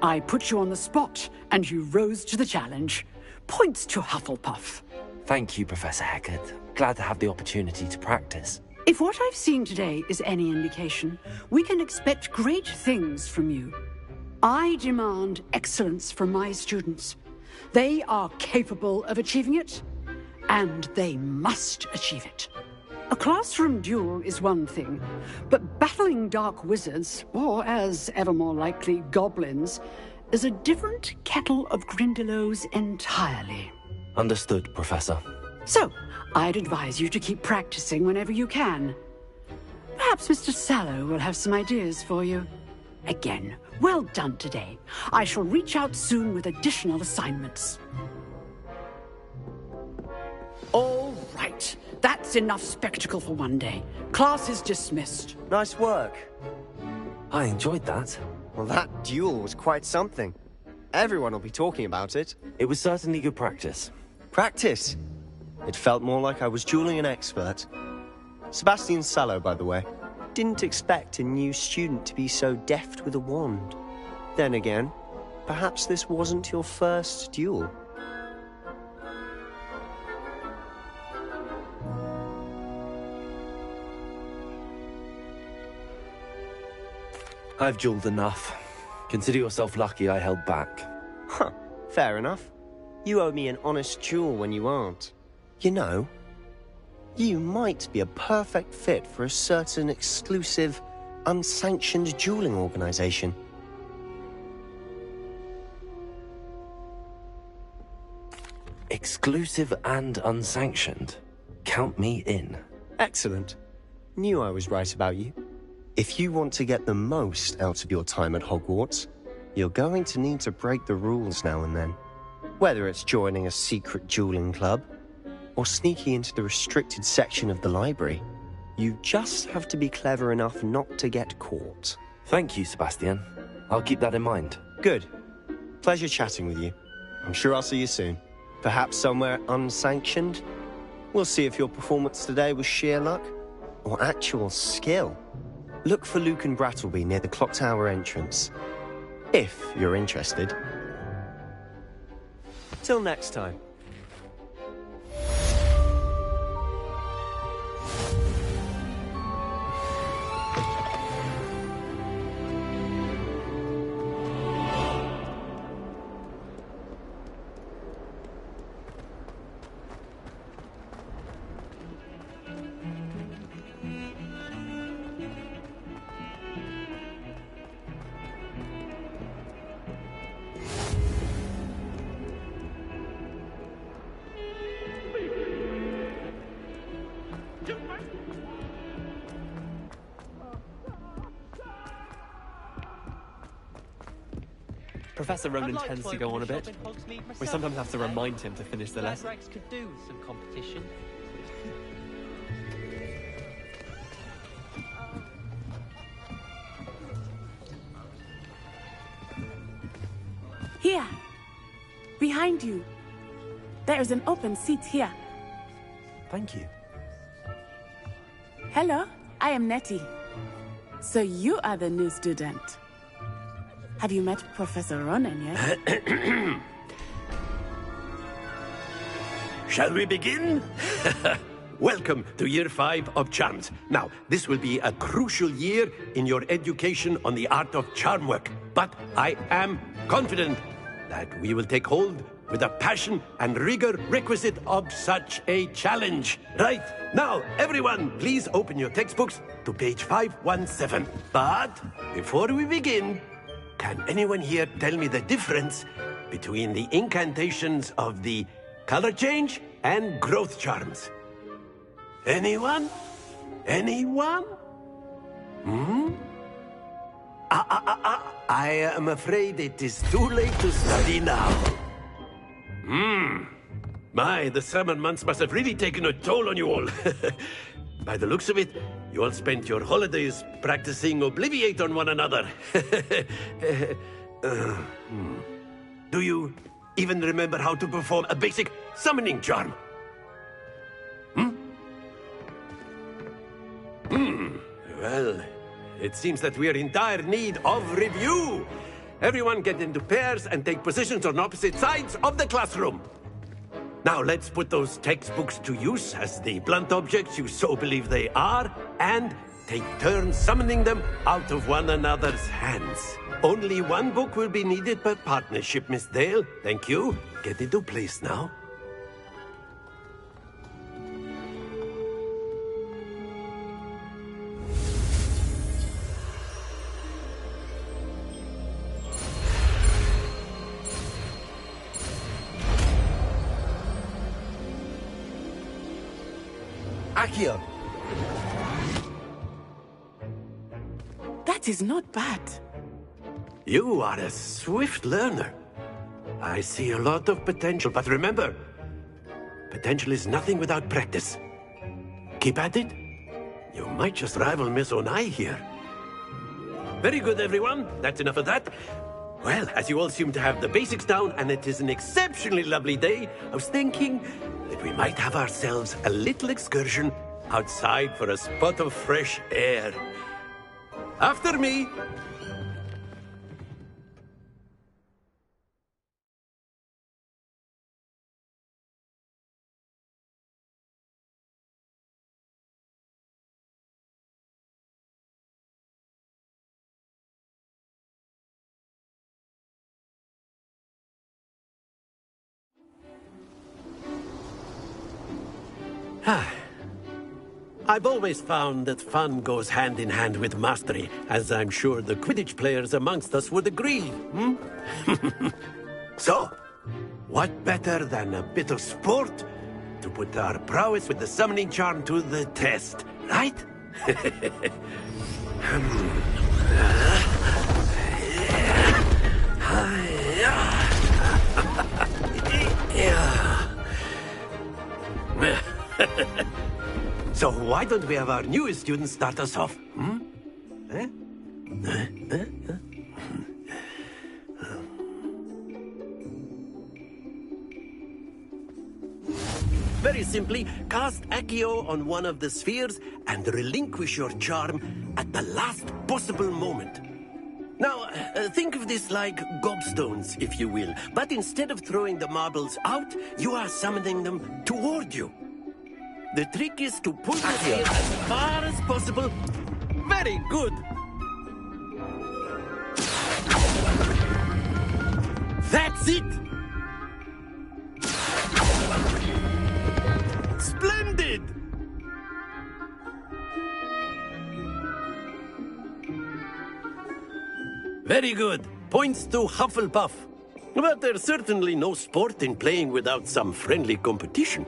I put you on the spot, and you rose to the challenge. Points to Hufflepuff. Thank you, Professor Hackett. Glad to have the opportunity to practice. If what I've seen today is any indication, we can expect great things from you. I demand excellence from my students. They are capable of achieving it, and they must achieve it. A classroom duel is one thing, but battling dark wizards, or as ever more likely, goblins, is a different kettle of Grindylows entirely. Understood, Professor. So, I'd advise you to keep practicing whenever you can. Perhaps Mr. Sallow will have some ideas for you. again. Well done today. I shall reach out soon with additional assignments. All right. That's enough spectacle for one day. Class is dismissed. Nice work. I enjoyed that. Well, that duel was quite something. Everyone will be talking about it. It was certainly good practice. Practice? It felt more like I was dueling an expert. Sebastian Sallow, by the way. Didn't expect a new student to be so deft with a wand. Then again, perhaps this wasn't your first duel. I've dueled enough. Consider yourself lucky I held back. Huh, fair enough. You owe me an honest duel when you aren't. You know, you might be a perfect fit for a certain exclusive, unsanctioned dueling organization. Exclusive and unsanctioned. Count me in. Excellent. Knew I was right about you. If you want to get the most out of your time at Hogwarts, you're going to need to break the rules now and then. Whether it's joining a secret dueling club, or sneaking into the restricted section of the library, you just have to be clever enough not to get caught. Thank you, Sebastian. I'll keep that in mind. Good. Pleasure chatting with you. I'm sure I'll see you soon. Perhaps somewhere unsanctioned? We'll see if your performance today was sheer luck, or actual skill. Look for Lucan Brattleby near the Clock Tower entrance. If you're interested. Till next time. Professor Ronan tends to go on a bit. We sometimes have to remind him to finish the lesson. Rex could do with some competition. Here! Behind you. There is an open seat here. Thank you. Hello, I am Nettie. So you are the new student. Have you met Professor Ronan yet? Shall we begin? Welcome to Year 5 of Charms. Now, this will be a crucial year in your education on the art of charm work. But I am confident that we will take hold with the passion and rigor requisite of such a challenge. Right, now, everyone, please open your textbooks to page 517. But before we begin, can anyone here tell me the difference between the incantations of the color change and growth charms? Anyone? Anyone? I am afraid it is too late to study now. My, the summer months must have really taken a toll on you all. By the looks of it, you all spent your holidays practicing Obliviate on one another. Do you even remember how to perform a basic summoning charm? Well, it seems that we are in dire need of review. Everyone get into pairs and take positions on opposite sides of the classroom. Now let's put those textbooks to use as the blunt objects you so believe they are, and take turns summoning them out of one another's hands. Only one book will be needed per partnership, Miss Dale. Thank you. Get into place now. Accio! That is not bad. You are a swift learner. I see a lot of potential, but remember, potential is nothing without practice. Keep at it. You might just rival Miss Onai here. Very good, everyone. That's enough of that. Well, as you all seem to have the basics down, and it is an exceptionally lovely day, I was thinking that we might have ourselves a little excursion outside for a spot of fresh air. After me! I've always found that fun goes hand in hand with mastery, as I'm sure the Quidditch players amongst us would agree, hmm? So, what better than a bit of sport to put our prowess with the summoning charm to the test, right? So why don't we have our newest student start us off? Hmm? Very simply, cast Accio on one of the spheres and relinquish your charm at the last possible moment. Now, think of this like gobstones, if you will. But instead of throwing the marbles out, you are summoning them toward you. The trick is to pull the sphere as far as possible. Very good. That's it. Splendid. Very good. Points to Hufflepuff. But there's certainly no sport in playing without some friendly competition.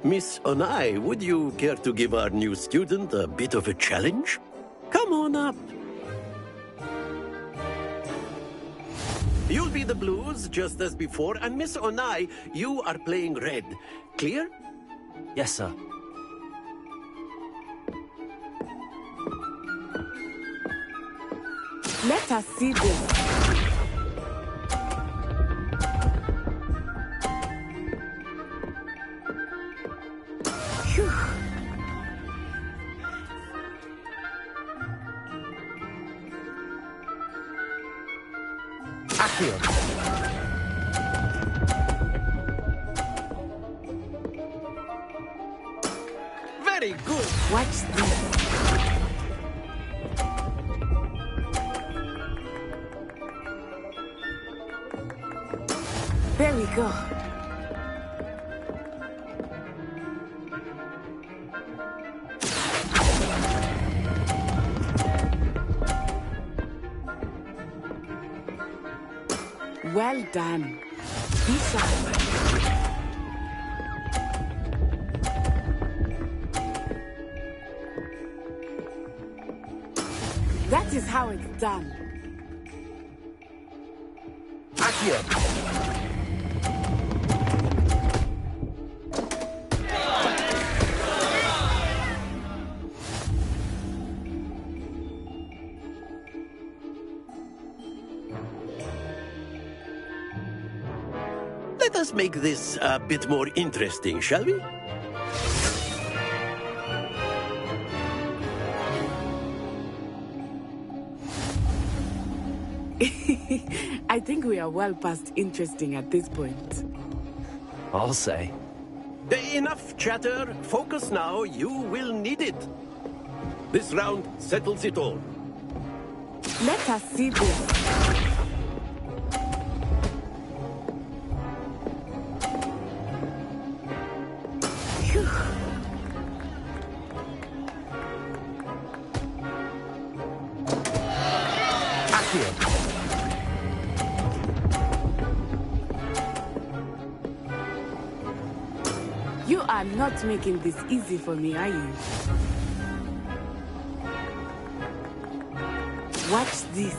Miss Onai, would you care to give our new student a bit of a challenge? Come on up. You'll be the blues, just as before, and Miss Onai, you are playing red. Clear? Yes, sir. Let us see this. Very good. Watch this. There we go. Well done. Be sharp. That is how it's done. Accio. Let us make this a bit more interesting, shall we? I think we are well past interesting at this point. I'll say. Enough chatter. Focus now. You will need it. This round settles it all. Let us see this. You are not making this easy for me, are you? Watch this.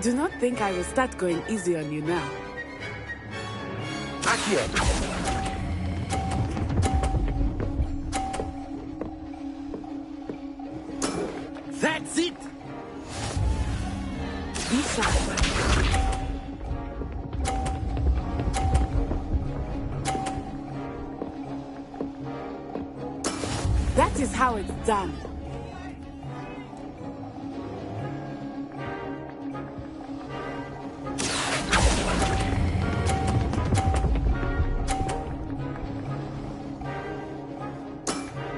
Do not think I will start going easy on you now. Accio! That's it! Be sharp. That is how it's done.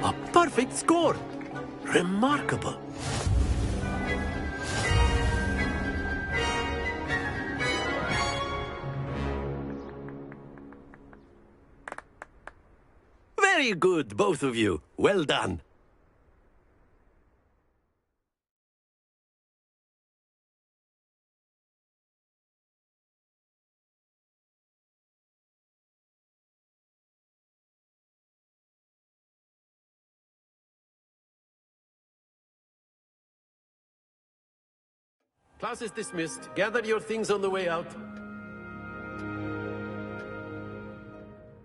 A perfect score! Remarkable! Very good, both of you. Well done. Class is dismissed. Gather your things on the way out.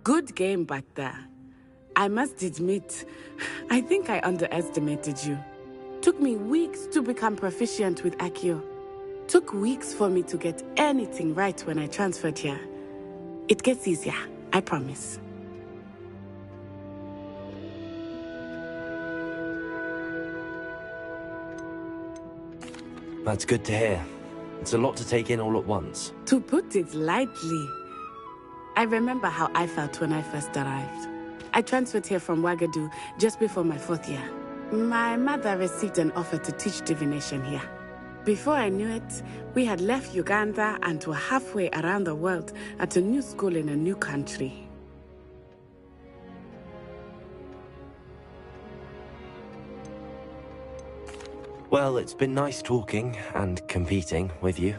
Good game back there. I must admit, I think I underestimated you. Took me weeks to become proficient with Accio. Took weeks for me to get anything right when I transferred here. It gets easier, I promise. That's good to hear. It's a lot to take in all at once. To put it lightly, I remember how I felt when I first arrived. I transferred here from Wagadu just before my 4th year. My mother received an offer to teach divination here. Before I knew it, we had left Uganda and were halfway around the world at a new school in a new country. Well, it's been nice talking and competing with you.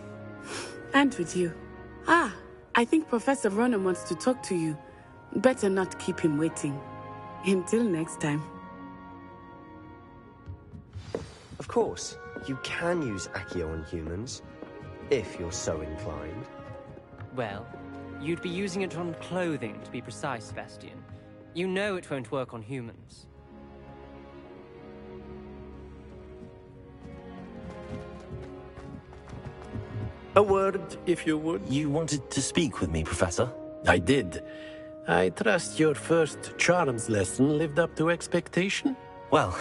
And with you. Ah, I think Professor Ronan wants to talk to you. Better not keep him waiting. Until next time. Of course, you can use Accio on humans, if you're so inclined. Well, you'd be using it on clothing, to be precise, Sebastian. You know it won't work on humans. A word, if you would. You wanted to speak with me, Professor? I did. I trust your first charms lesson lived up to expectation? Well,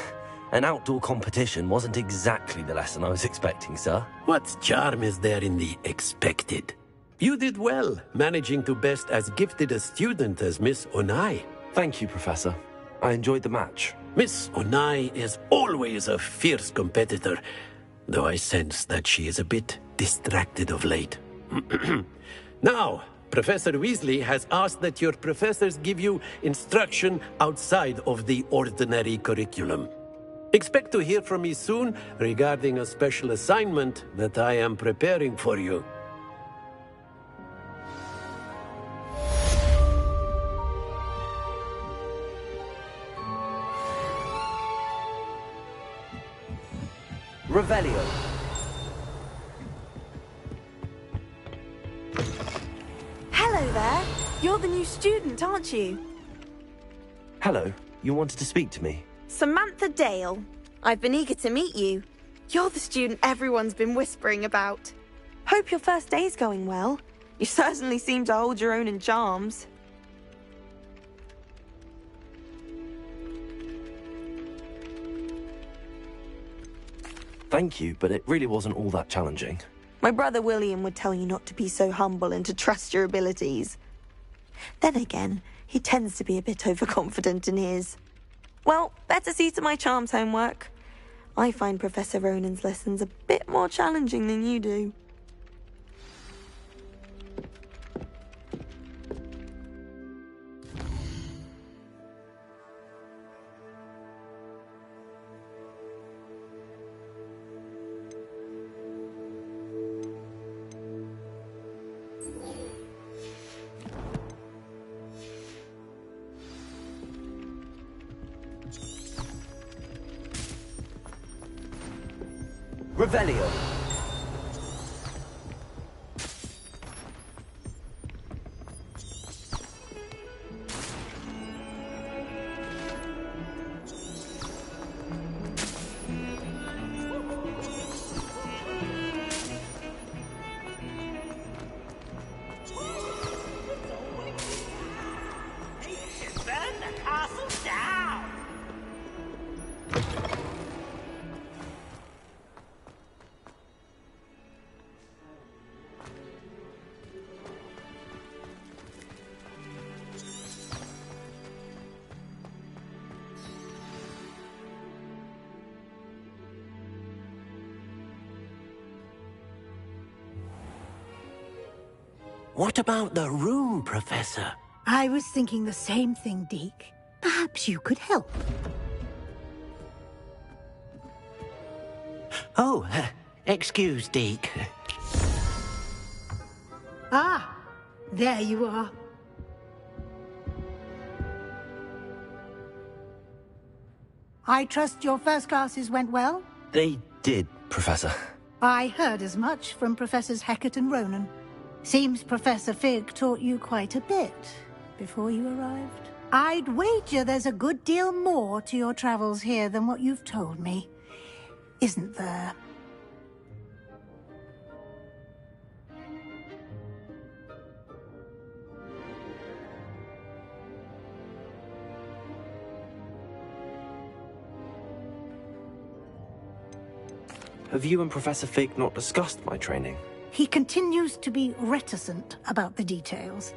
an outdoor competition wasn't exactly the lesson I was expecting, sir. What charm is there in the expected? You did well, managing to best as gifted a student as Miss Onai. Thank you, Professor. I enjoyed the match. Miss Onai is always a fierce competitor, though I sense that she is a bit distracted of late. Now, Professor Weasley has asked that your professors give you instruction outside of the ordinary curriculum. Expect to hear from me soon regarding a special assignment that I am preparing for you. Revelio. Hello there. You're the new student, aren't you? Hello. You wanted to speak to me? Samantha Dale. I've been eager to meet you. You're the student everyone's been whispering about. Hope your first day's going well. You certainly seem to hold your own in charms. Thank you, but it really wasn't all that challenging. My brother William would tell you not to be so humble and to trust your abilities. Then again, he tends to be a bit overconfident in his. Well, better see to my charms homework. I find Professor Ronan's lessons a bit more challenging than you do. Revelio. What about the room, Professor? I was thinking the same thing, Deke. Perhaps you could help. Oh, excuse, Deke. Ah, there you are. I trust your first classes went well? They did, Professor. I heard as much from Professors Hecat and Ronan. Seems Professor Fig taught you quite a bit before you arrived. I'd wager there's a good deal more to your travels here than what you've told me. Isn't there? Have you and Professor Fig not discussed my training? He continues to be reticent about the details,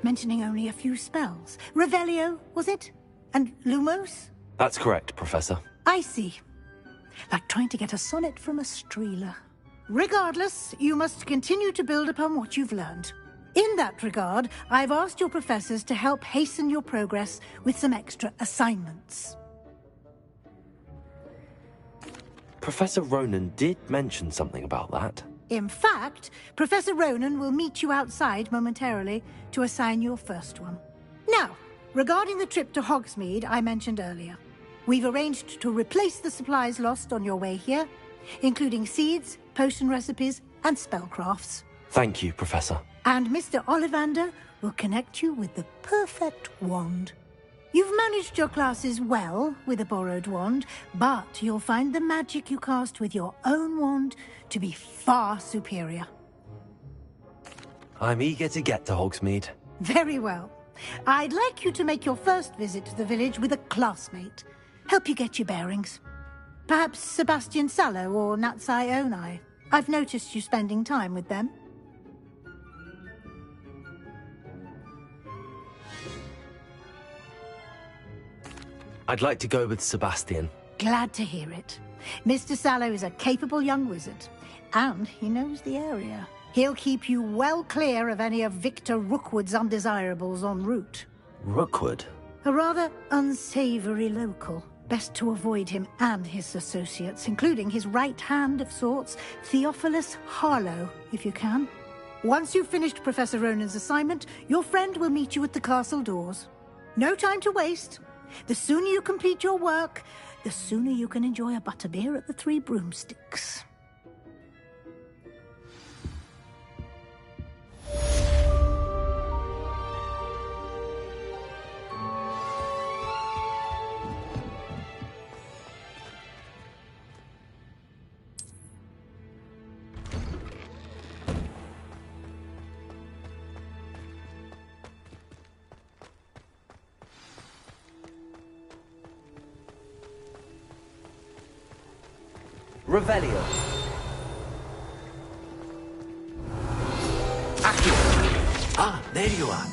mentioning only a few spells. Revelio, was it? And Lumos? That's correct, Professor. I see. Like trying to get a sonnet from a Streeler. Regardless, you must continue to build upon what you've learned. In that regard, I've asked your professors to help hasten your progress with some extra assignments. Professor Ronan did mention something about that. In fact, Professor Ronan will meet you outside momentarily to assign your first one. Now, regarding the trip to Hogsmeade I mentioned earlier, we've arranged to replace the supplies lost on your way here, including seeds, potion recipes, and spellcrafts. Thank you, Professor. And Mr. Ollivander will connect you with the perfect wand. You've managed your classes well with a borrowed wand, but you'll find the magic you cast with your own wand to be far superior. I'm eager to get to Hogsmeade. Very well. I'd like you to make your first visit to the village with a classmate. Help you get your bearings. Perhaps Sebastian Sallow or Natsai Onai. I've noticed you spending time with them. I'd like to go with Sebastian. Glad to hear it. Mr. Sallow is a capable young wizard, and he knows the area. He'll keep you well clear of any of Victor Rookwood's undesirables en route. Rookwood? A rather unsavory local. Best to avoid him and his associates, including his right hand of sorts, Theophilus Harlow, if you can. Once you've finished Professor Ronan's assignment, your friend will meet you at the castle doors. No time to waste. The sooner you complete your work, the sooner you can enjoy a butterbeer at the Three Broomsticks. Revelio. Ah, there you are.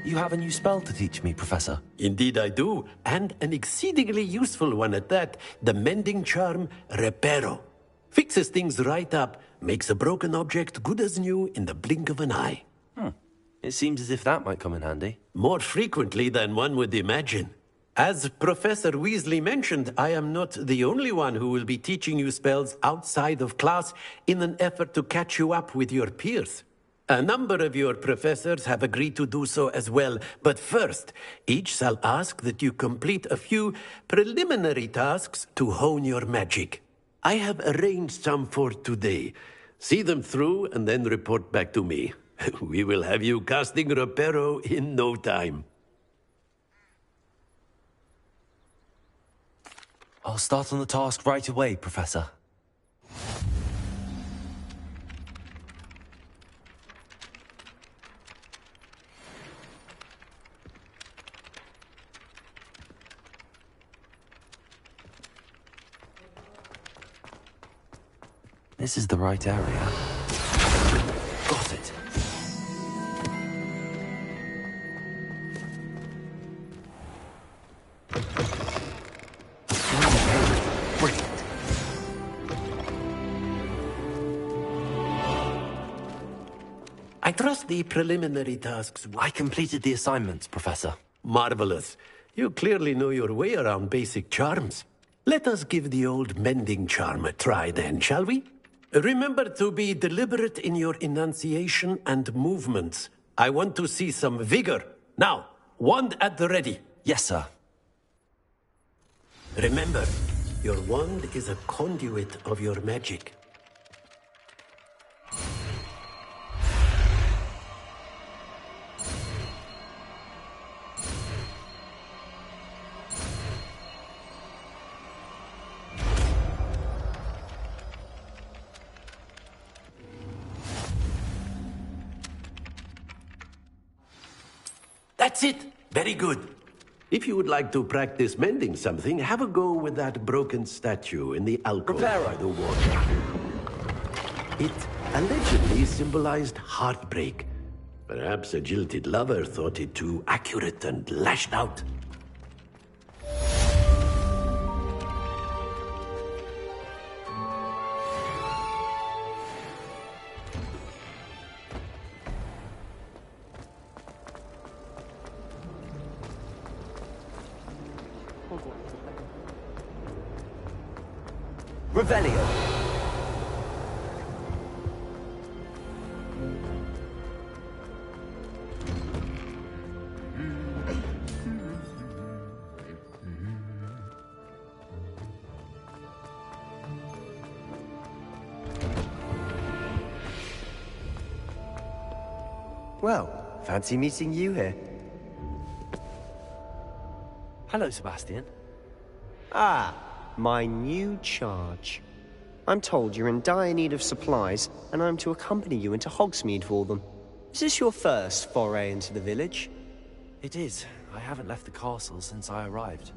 You have a new spell to teach me, Professor. Indeed I do, and an exceedingly useful one at that. The mending charm, Reparo. Fixes things right up, makes a broken object good as new in the blink of an eye. It seems as if that might come in handy. More frequently than one would imagine. As Professor Weasley mentioned, I am not the only one who will be teaching you spells outside of class in an effort to catch you up with your peers. A number of your professors have agreed to do so as well, but first, each shall ask that you complete a few preliminary tasks to hone your magic. I have arranged some for today. See them through and then report back to me. We will have you casting Reparo in no time. I'll start on the task right away, Professor. This is the right area. Got it. trust the preliminary tasks... I completed the assignments, Professor. Marvelous. You clearly know your way around basic charms. Let us give the old mending charm a try then, shall we? Remember to be deliberate in your enunciation and movements. I want to see some vigor. Now, wand at the ready. Yes, sir. Remember, your wand is a conduit of your magic. That's it! Very good. If you would like to practice mending something, have a go with that broken statue in the alcove by the water. It allegedly symbolized heartbreak. Perhaps a jilted lover thought it too accurate and lashed out. Revelio. Well, fancy meeting you here. Hello, Sebastian. Ah, my new charge. I'm told you're in dire need of supplies, and I'm to accompany you into Hogsmeade for them. Is this your first foray into the village? It is. I haven't left the castle since I arrived.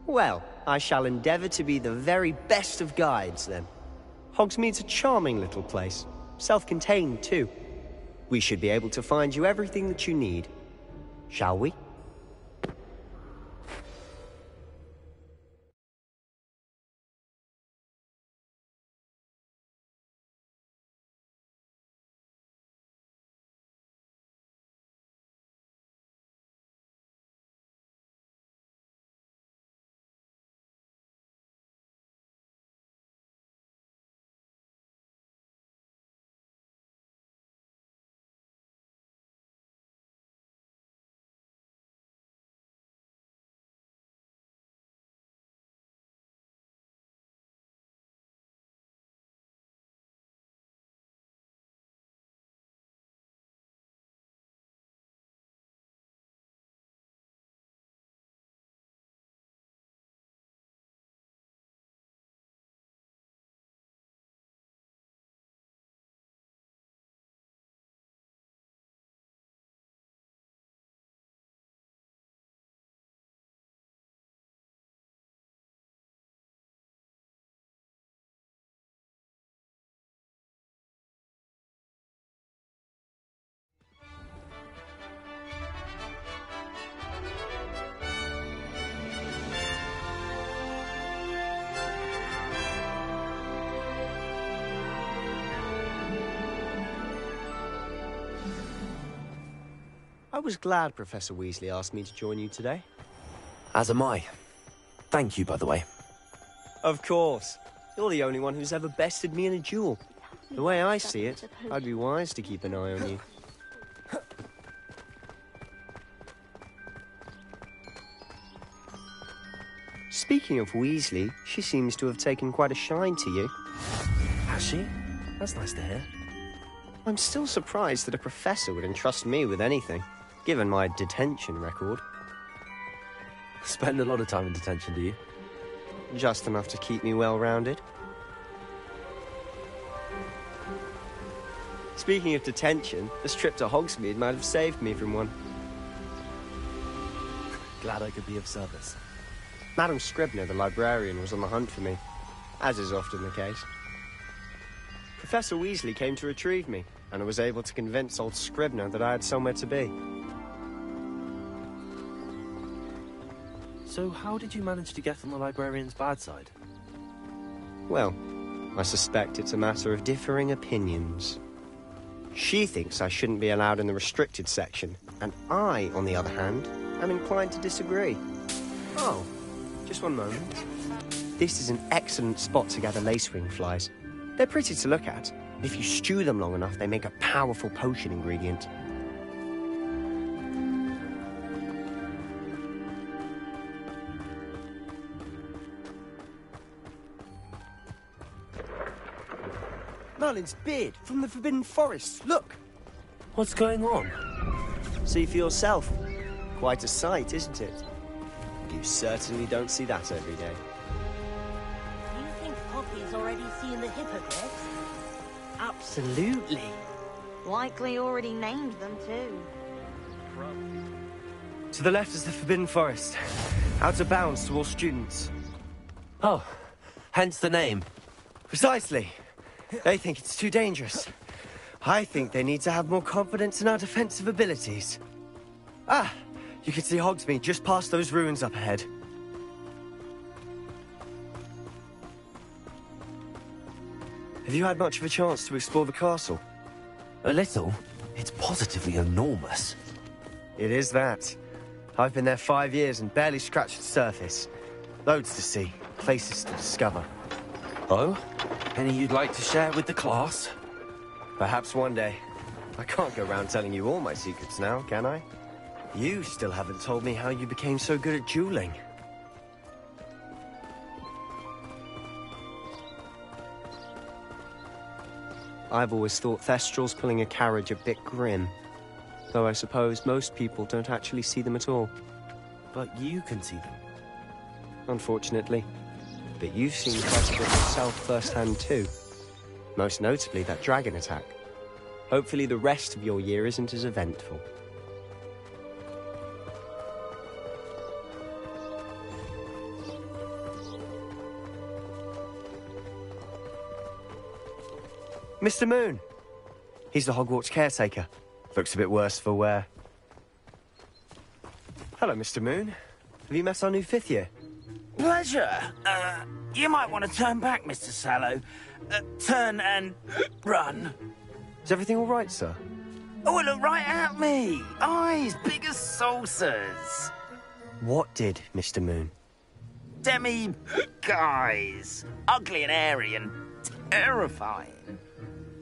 Well, I shall endeavor to be the very best of guides, then. Hogsmeade's a charming little place. Self-contained, too. We should be able to find you everything that you need. Shall we? I was glad Professor Weasley asked me to join you today. As am I. Thank you, by the way. Of course. You're the only one who's ever bested me in a duel. The way I see it, I'd be wise to keep an eye on you. Speaking of Weasley, she seems to have taken quite a shine to you. Has she? That's nice to hear. I'm still surprised that a professor would entrust me with anything, given my detention record. Spend a lot of time in detention, do you? Just enough to keep me well-rounded. Speaking of detention, this trip to Hogsmeade might have saved me from one. Glad I could be of service. Madam Scribner, the librarian, was on the hunt for me, as is often the case. Professor Weasley came to retrieve me, and I was able to convince old Scribner that I had somewhere to be. So how did you manage to get on the librarian's bad side? Well, I suspect it's a matter of differing opinions. She thinks I shouldn't be allowed in the restricted section, and I, on the other hand, am inclined to disagree. Oh, just one moment. This is an excellent spot to gather lacewing flies. They're pretty to look at. If you stew them long enough, they make a powerful potion ingredient. Merlin's beard from the Forbidden Forest. Look! What's going on? See for yourself. Quite a sight, isn't it? You certainly don't see that every day. Do you think Poppy's already seen the hippogriffs? Absolutely. Likely already named them too. To the left is the Forbidden Forest. Out of bounds to all students. Oh, hence the name. Precisely. They think it's too dangerous. I think they need to have more confidence in our defensive abilities. Ah, you can see Hogsmeade just past those ruins up ahead. Have you had much of a chance to explore the castle? A little. It's positively enormous. It is that. I've been there 5 years and barely scratched the surface. Loads to see, places to discover. Oh? Any you'd like to share with the class? Perhaps one day. I can't go around telling you all my secrets now, can I? You still haven't told me how you became so good at dueling. I've always thought Thestrals pulling a carriage a bit grim. Though I suppose most people don't actually see them at all. But you can see them. Unfortunately. But you've seen quite a bit yourself firsthand too. Most notably that dragon attack. Hopefully the rest of your year isn't as eventful. Mr. Moon. He's the Hogwarts caretaker. Looks a bit worse for wear. Hello, Mr. Moon. Have you met our new 5th year? Pleasure. You might want to turn back, Mr. Sallow. Turn and run. Is everything all right, sir? Oh, look right at me. Eyes big as saucers. What did, Mr. Moon? Demi-guys. Ugly and airy and terrifying.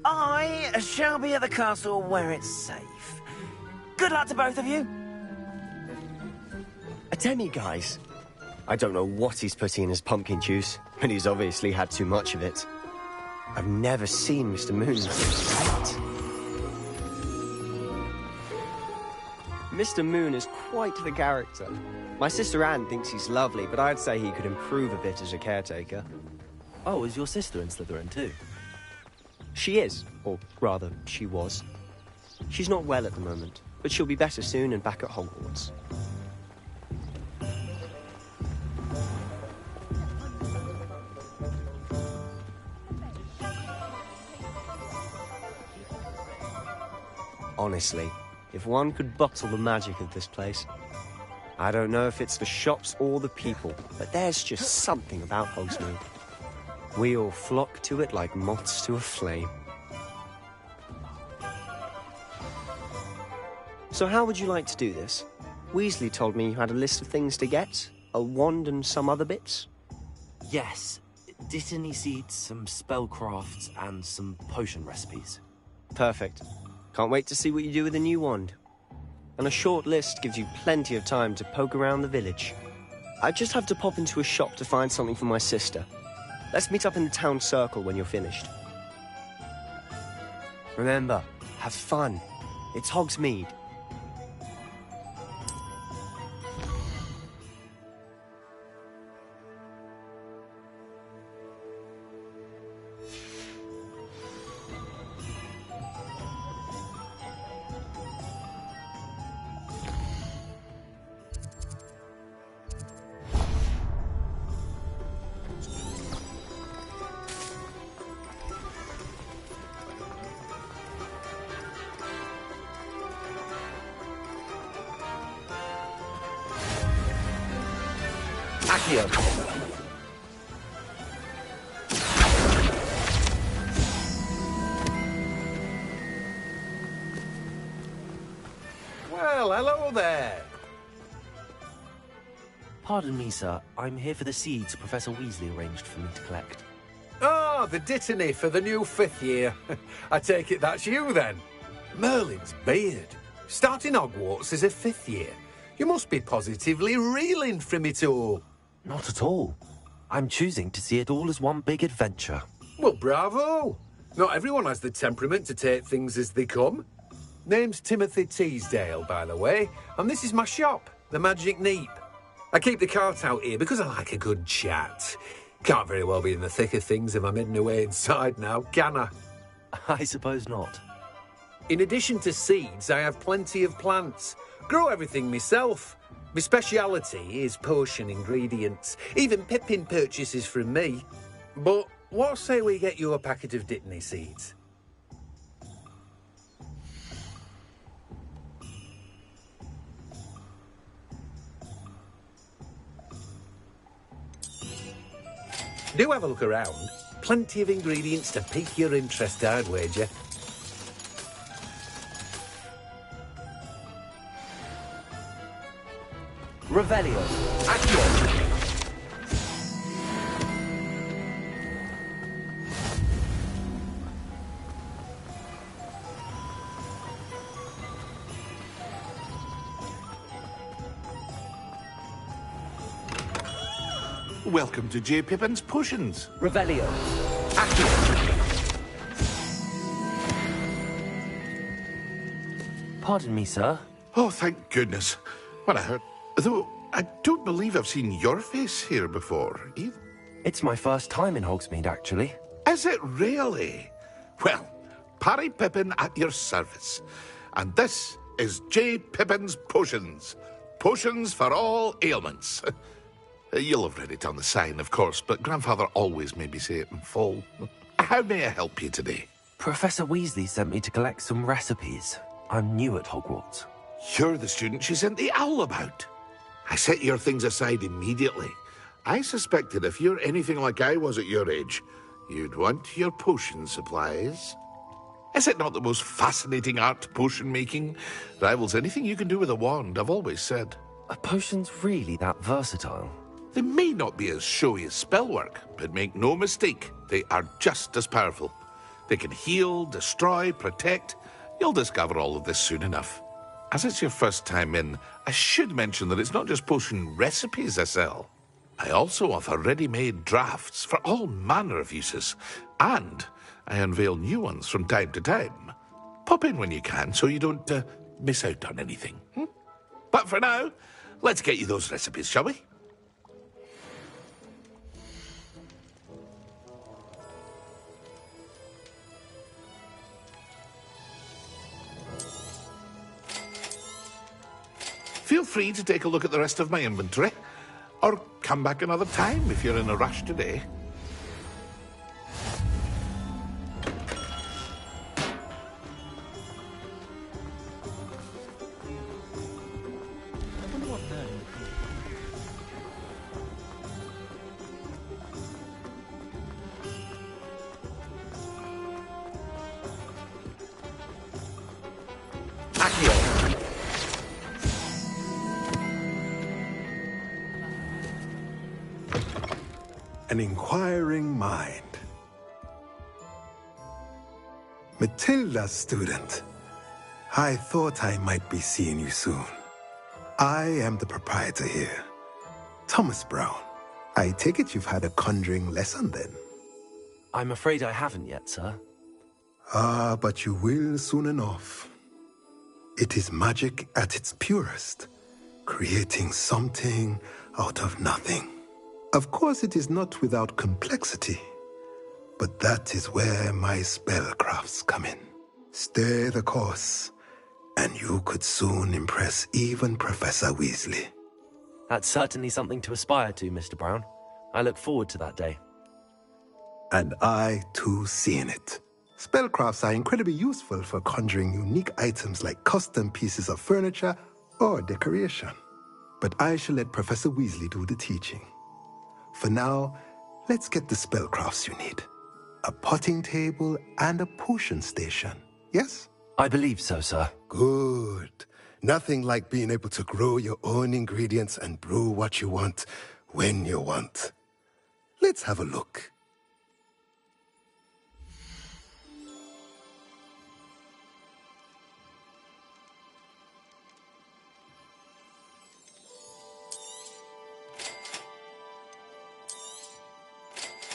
I shall be at the castle where it's safe. Good luck to both of you. A demi-guise? I don't know what he's putting in his pumpkin juice, but he's obviously had too much of it. I've never seen Mr. Moon so Mr. Moon is quite the character. My sister Anne thinks he's lovely, but I'd say he could improve a bit as a caretaker. Oh, is your sister in Slytherin too? She is, or rather, she was. She's not well at the moment, but she'll be better soon and back at Hogwarts. Honestly, if one could bottle the magic of this place. I don't know if it's the shops or the people, but there's just something about Hogsmeade. We all flock to it like moths to a flame. So how would you like to do this? Weasley told me you had a list of things to get. A wand and some other bits. Yes. Dittany seeds, some spellcrafts, and some potion recipes. Perfect. Can't wait to see what you do with the new wand. And a short list gives you plenty of time to poke around the village. I just have to pop into a shop to find something for my sister. Let's meet up in the town circle when you're finished. Remember, have fun. It's Hogsmeade. Accio. Hello there. Pardon me, sir. I'm here for the seeds Professor Weasley arranged for me to collect. Oh, the Dittany for the new 5th year. I take it that's you, then. Merlin's beard. Starting Hogwarts as a 5th year. You must be positively reeling from it all. Not at all. I'm choosing to see it all as one big adventure. Well, bravo. Not everyone has the temperament to take things as they come. Name's Timothy Teasdale, by the way, and this is my shop, the Magic Neep. I keep the cart out here because I like a good chat. Can't very well be in the thick of things if I'm heading away inside now, can I? I suppose not. In addition to seeds, I have plenty of plants. Grow everything myself. My speciality is potion ingredients. Even Pippin purchases from me. But what say we get you a packet of Dittany seeds? Do have a look around. Plenty of ingredients to pique your interest, I'd wager. Revelio. Accio. Welcome to J. Pippin's Potions. Revelio. Pardon me, sir. Oh, thank goodness. When I heard... Though, I don't believe I've seen your face here before, either. It's my first time in Hogsmeade, actually. Is it really? Well, Parry Pippin at your service. And this is J. Pippin's Potions. Potions for all ailments. You'll have read it on the sign, of course, but Grandfather always made me say it in full. How may I help you today? Professor Weasley sent me to collect some recipes. I'm new at Hogwarts. You're the student she sent the owl about. I set your things aside immediately. I suspected if you're anything like I was at your age, you'd want your potion supplies. Is it not the most fascinating art, potion making? Rivals anything you can do with a wand, I've always said. Are potions really that versatile? They may not be as showy as spellwork, but make no mistake, they are just as powerful. They can heal, destroy, protect. You'll discover all of this soon enough. As it's your first time in, I should mention that it's not just potion recipes I sell. I also offer ready-made drafts for all manner of uses, and I unveil new ones from time to time. Pop in when you can so you don't miss out on anything. But for now, let's get you those recipes, shall we? Feel free to take a look at the rest of my inventory, or come back another time if you're in a rush today. An inquiring mind. Matilda, student. I thought I might be seeing you soon. I am the proprietor here, Thomas Brown. I take it you've had a conjuring lesson then? I'm afraid I haven't yet, sir. Ah, but you will soon enough. It is magic at its purest, creating something out of nothing. Of course, it is not without complexity, but that is where my spellcrafts come in. Stay the course, and you could soon impress even Professor Weasley. That's certainly something to aspire to, Mr. Brown. I look forward to that day. And I, too, seeing it. Spellcrafts are incredibly useful for conjuring unique items like custom pieces of furniture or decoration. But I shall let Professor Weasley do the teaching. For now, let's get the spellcrafts you need. A potting table and a potion station, yes? I believe so, sir. Good. Nothing like being able to grow your own ingredients and brew what you want when you want. Let's have a look.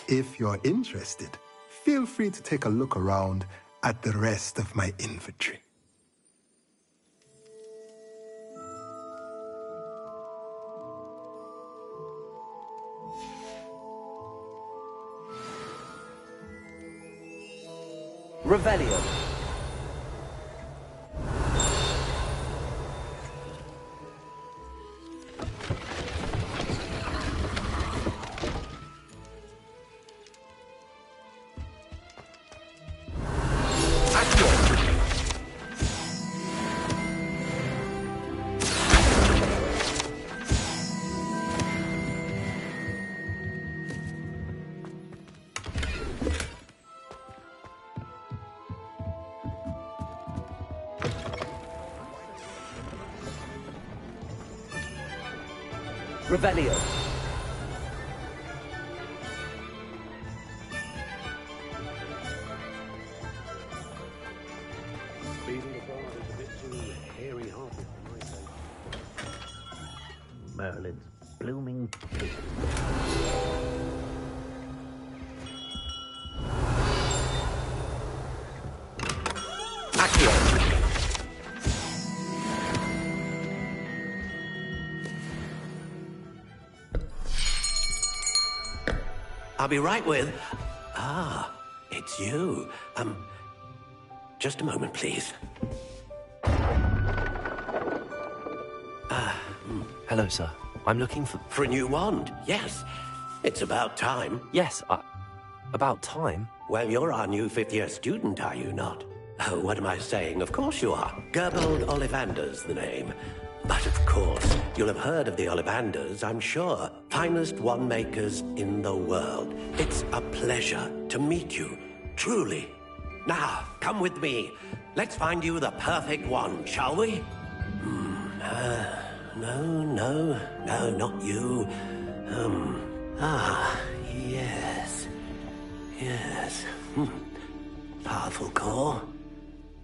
If you're interested, feel free to take a look around at the rest of my inventory. Revelio. Revelio. Merlin's blooming pig. I'll be right with... Ah, it's you. Just a moment, please. Hello, sir. I'm looking for... For a new wand, yes. It's about time. Yes, about time? Well, you're our new fifth-year student, are you not? Oh, what am I saying? Of course you are. Gerbold Ollivander's the name. But of course, you'll have heard of the Ollivanders, I'm sure. Finest wand makers in the world. It's a pleasure to meet you, truly. Now, come with me. Let's find you the perfect wand, shall we? No, not you. Yes. Powerful core.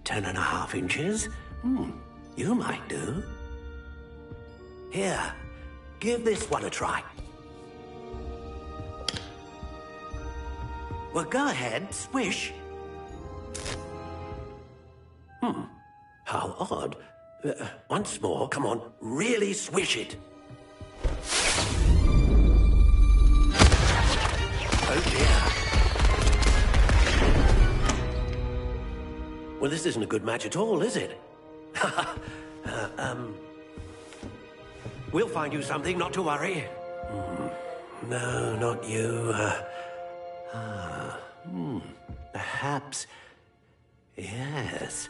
10.5 inches. You might do. Here, give this one a try. Well, go ahead, swish. How odd. Once more, come on, really swish it. Oh dear. Well, this isn't a good match at all, is it? We'll find you something, not to worry. No, not you. Perhaps... Yes.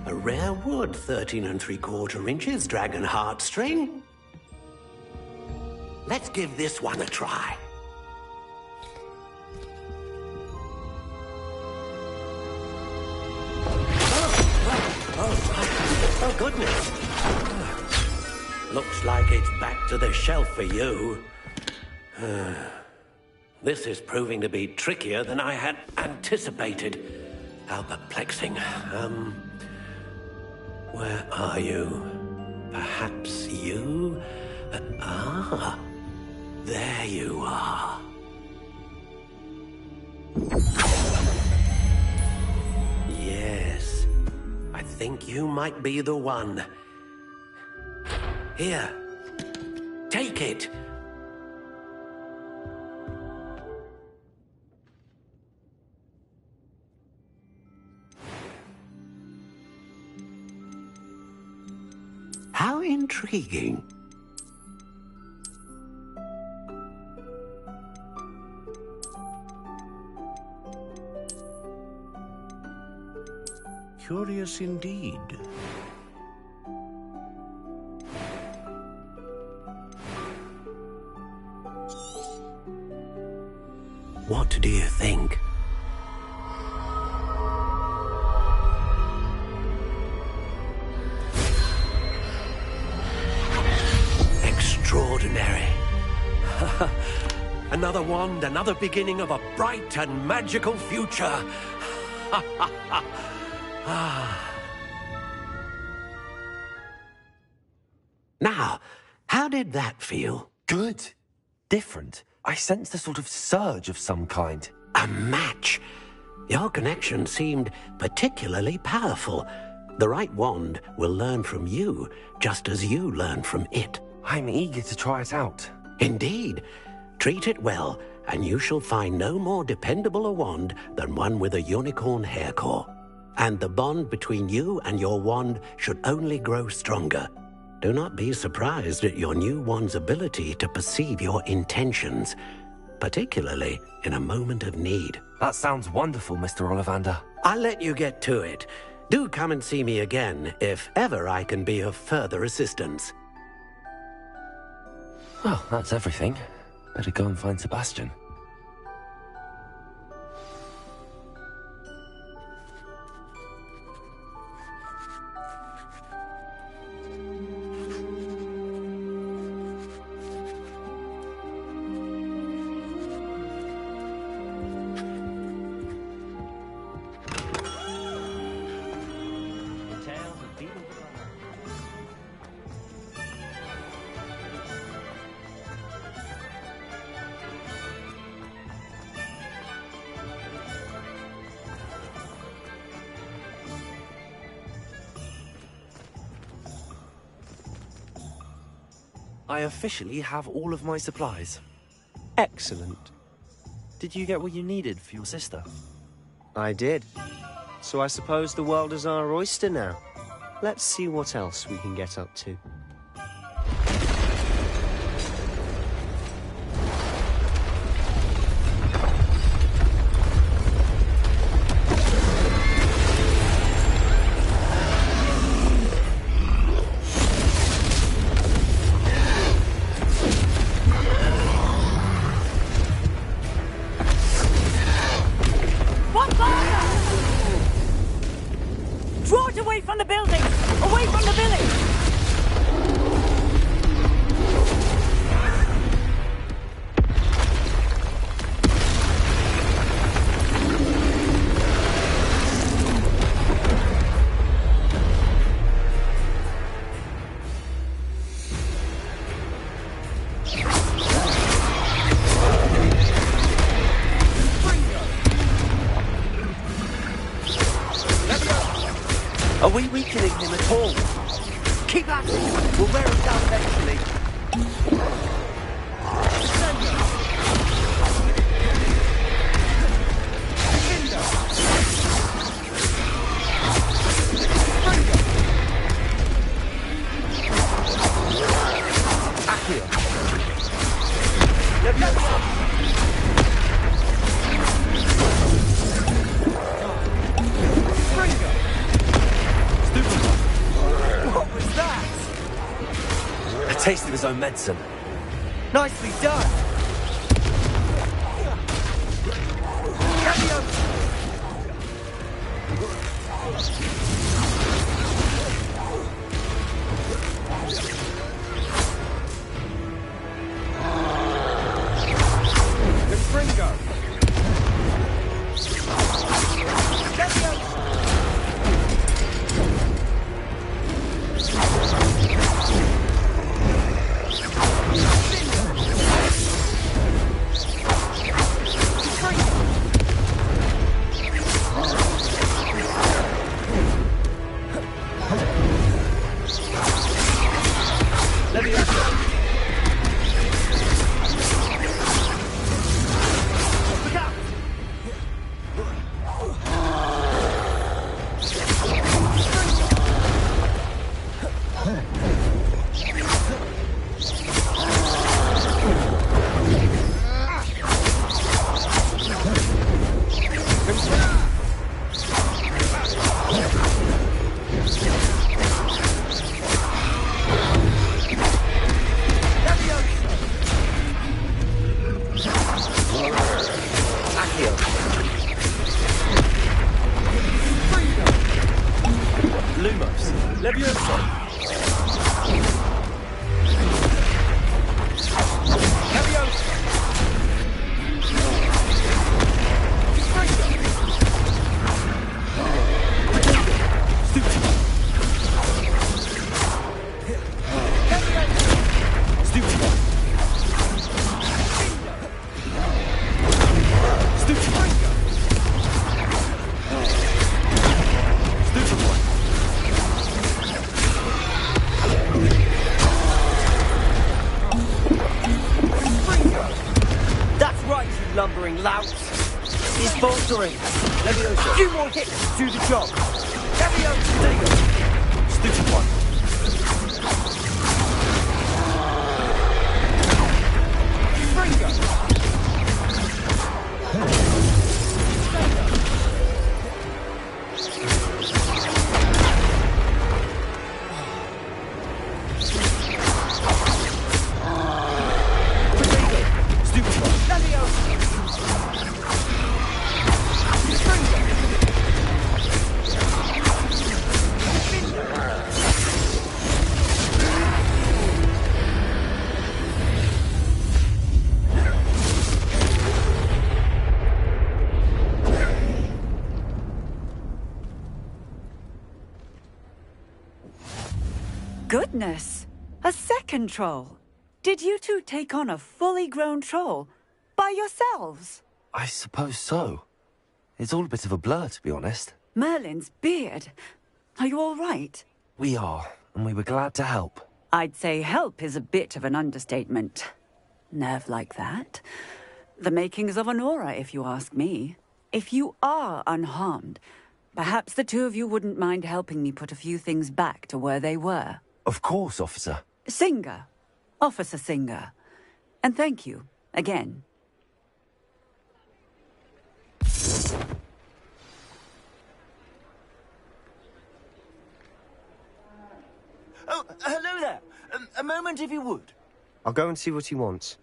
A rare wood, 13 3/4 inches, dragon heartstring. Let's give this one a try. Oh, goodness. Looks like it's back to the shelf for you. This is proving to be trickier than I had anticipated. How perplexing. Where are you? Perhaps you? There you are. Yes, I think you might be the one. Here, take it. How intriguing. Curious indeed. What do you think? Another wand, another beginning of a bright and magical future. Now, how did that feel? Good. Different. I sensed a sort of surge of some kind. A match. Your connection seemed particularly powerful. The right wand will learn from you, just as you learn from it. I'm eager to try it out. Indeed. Treat it well, and you shall find no more dependable a wand than one with a unicorn hair core. And the bond between you and your wand should only grow stronger. Do not be surprised at your new wand's ability to perceive your intentions, particularly in a moment of need. That sounds wonderful, Mr. Ollivander. I'll let you get to it. Do come and see me again if ever I can be of further assistance. Well, that's everything. Better go and find Sebastian. I officially have all of my supplies. Excellent. Did you get what you needed for your sister? I did. So I suppose the world is our oyster now. Let's see what else we can get up to. Are we weakening him at all? Keep at it! We'll wear him down eventually. Taste of his own medicine. Nicely done! Leviosa! lumbering louts. He's faltering. Leviosa. Few more hits do the job. Leviosa. There you go. Stupid one. Stringo. Goodness! A second troll! Did you two take on a fully grown troll? By yourselves? I suppose so. It's all a bit of a blur, to be honest. Merlin's beard. Are you all right? We are, and we were glad to help. I'd say help is a bit of an understatement. Nerve like that. The makings of an aura, if you ask me. If you are unharmed, perhaps the two of you wouldn't mind helping me put a few things back to where they were. Of course, officer. Singer. Officer Singer. And thank you, again. Oh, hello there. A moment, if you would. I'll go and see what he wants.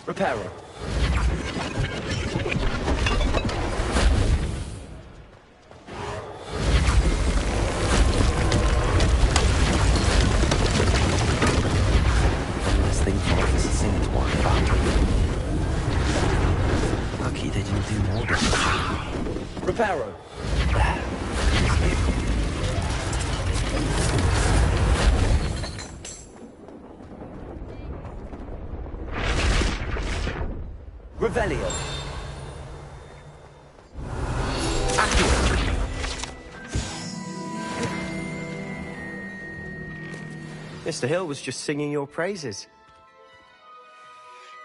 Reparo. This thing for Officer Singer to worry about. Lucky they didn't do more damage. Reparo. Revelio. Mr. Hill was just singing your praises.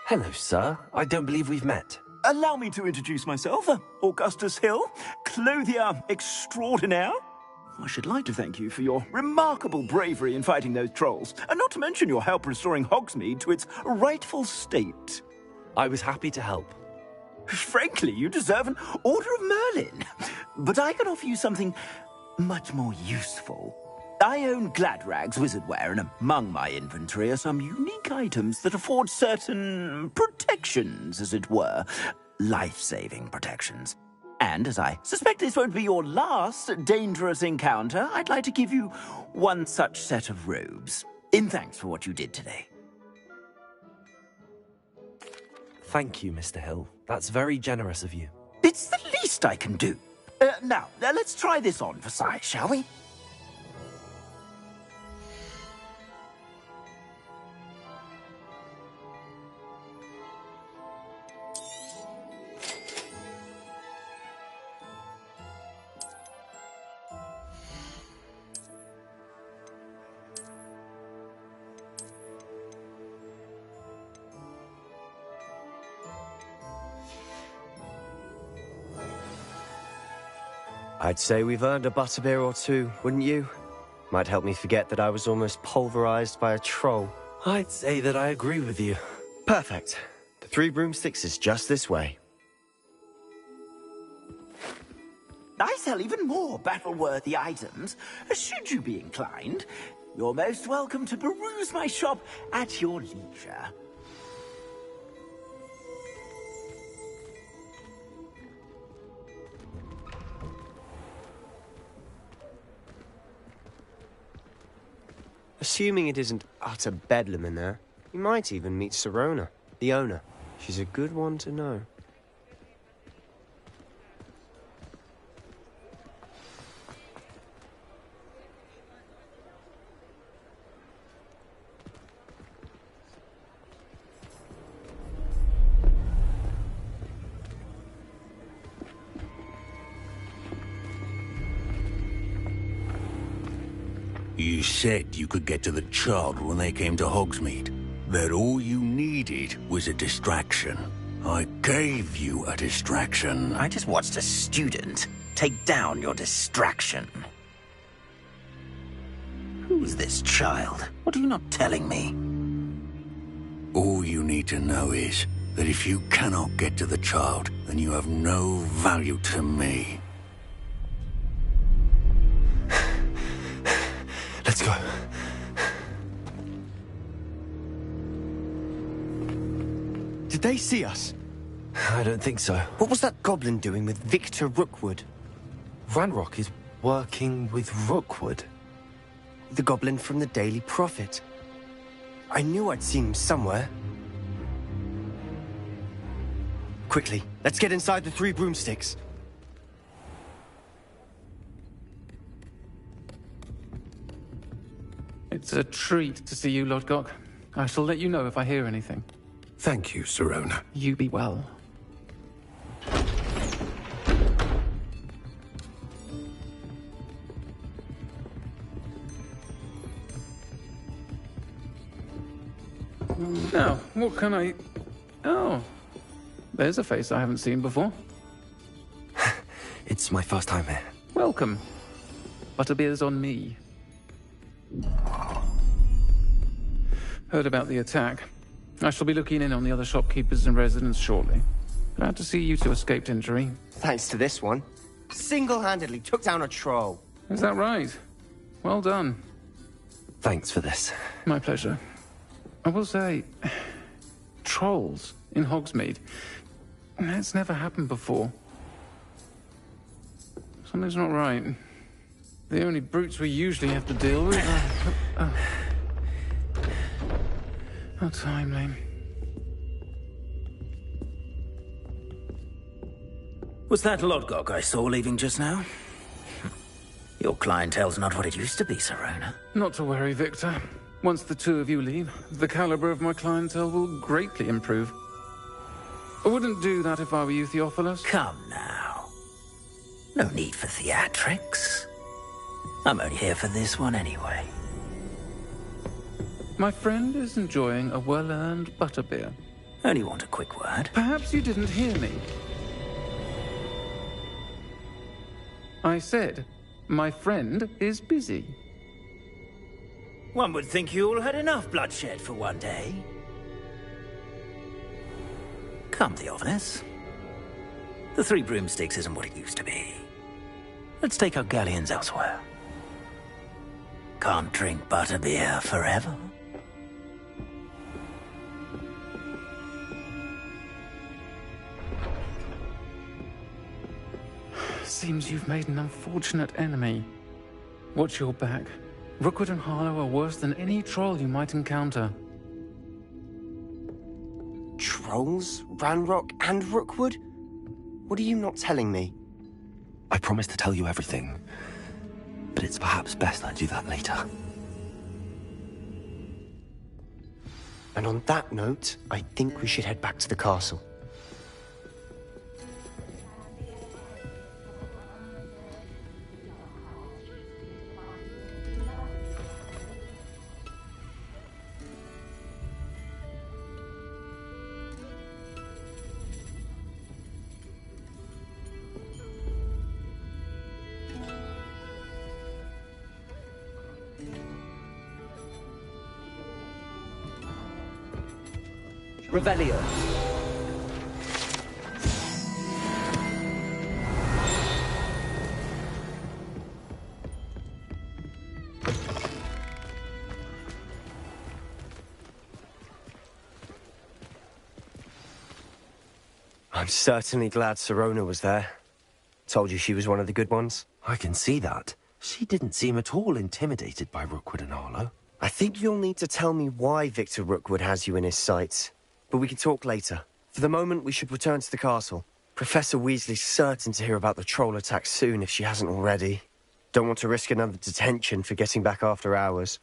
Hello, sir. I don't believe we've met. Allow me to introduce myself, Augustus Hill, clothier extraordinaire. I should like to thank you for your remarkable bravery in fighting those trolls, and not to mention your help restoring Hogsmeade to its rightful state. I was happy to help. Frankly, you deserve an Order of Merlin. But I can offer you something much more useful. I own Gladrag's wizardware, and among my inventory are some unique items that afford certain protections, as it were. Life-saving protections. And as I suspect this won't be your last dangerous encounter, I'd like to give you one such set of robes, in thanks for what you did today. Thank you, Mr. Hill. That's very generous of you. It's the least I can do. Now, let's try this on for size, shall we? I'd say we've earned a butterbeer or two, wouldn't you? Might help me forget that I was almost pulverized by a troll. I'd say that I agree with you. Perfect. The Three Broomsticks is just this way. I sell even more battle-worthy items. Should you be inclined, you're most welcome to peruse my shop at your leisure. Assuming it isn't utter bedlam in there, you might even meet Sirona, the owner. She's a good one to know. You said you could get to the child when they came to Hogsmeade. That all you needed was a distraction. I gave you a distraction. I just watched a student take down your distraction. Who's this child? What are you not telling me? All you need to know is that if you cannot get to the child, then you have no value to me. Let's go. Did they see us? I don't think so. What was that goblin doing with Victor Rookwood? Ranrock is working with Rookwood. The goblin from the Daily Prophet. I knew I'd seen him somewhere. Quickly, let's get inside the 3 broomsticks. It's a treat to see you, Lodgok. I shall let you know if I hear anything. Thank you, Sirona. You be well. Now, what can I... Oh, there's a face I haven't seen before. It's my first time here. Welcome. Butterbeer's on me. Heard about the attack. I shall be looking in on the other shopkeepers and residents shortly. Glad to see you two escaped injury. Thanks to this one. Single-handedly took down a troll. Is that right? Well done. Thanks for this. My pleasure. I will say, trolls in Hogsmeade. That's never happened before. Something's not right. The only brutes we usually have to deal with are... How timely. Was that Lodgok I saw leaving just now? Your clientele's not what it used to be, Sirona. Not to worry, Victor. Once the two of you leave, the caliber of my clientele will greatly improve. I wouldn't do that if I were you, Theophilus. Come now. No need for theatrics. I'm only here for this one anyway. My friend is enjoying a well-earned butterbeer. Only want a quick word. Perhaps you didn't hear me. I said, my friend is busy. One would think you all had enough bloodshed for one day. Come, Theophilus. The 3 broomsticks isn't what it used to be. Let's take our galleons elsewhere. Can't drink butterbeer forever. Seems you've made an unfortunate enemy. Watch your back. Rookwood and Harlow are worse than any troll you might encounter. Trolls? Ranrock and Rookwood? What are you not telling me? I promised to tell you everything, but it's perhaps best I do that later. And on that note, I think we should head back to the castle. Revelio. I'm certainly glad Sirona was there. Told you she was one of the good ones. I can see that. She didn't seem at all intimidated by Rookwood and Harlow. I think you'll need to tell me why Victor Rookwood has you in his sights. But we can talk later. For the moment, we should return to the castle. Professor Weasley's certain to hear about the troll attack soon if she hasn't already. Don't want to risk another detention for getting back after hours.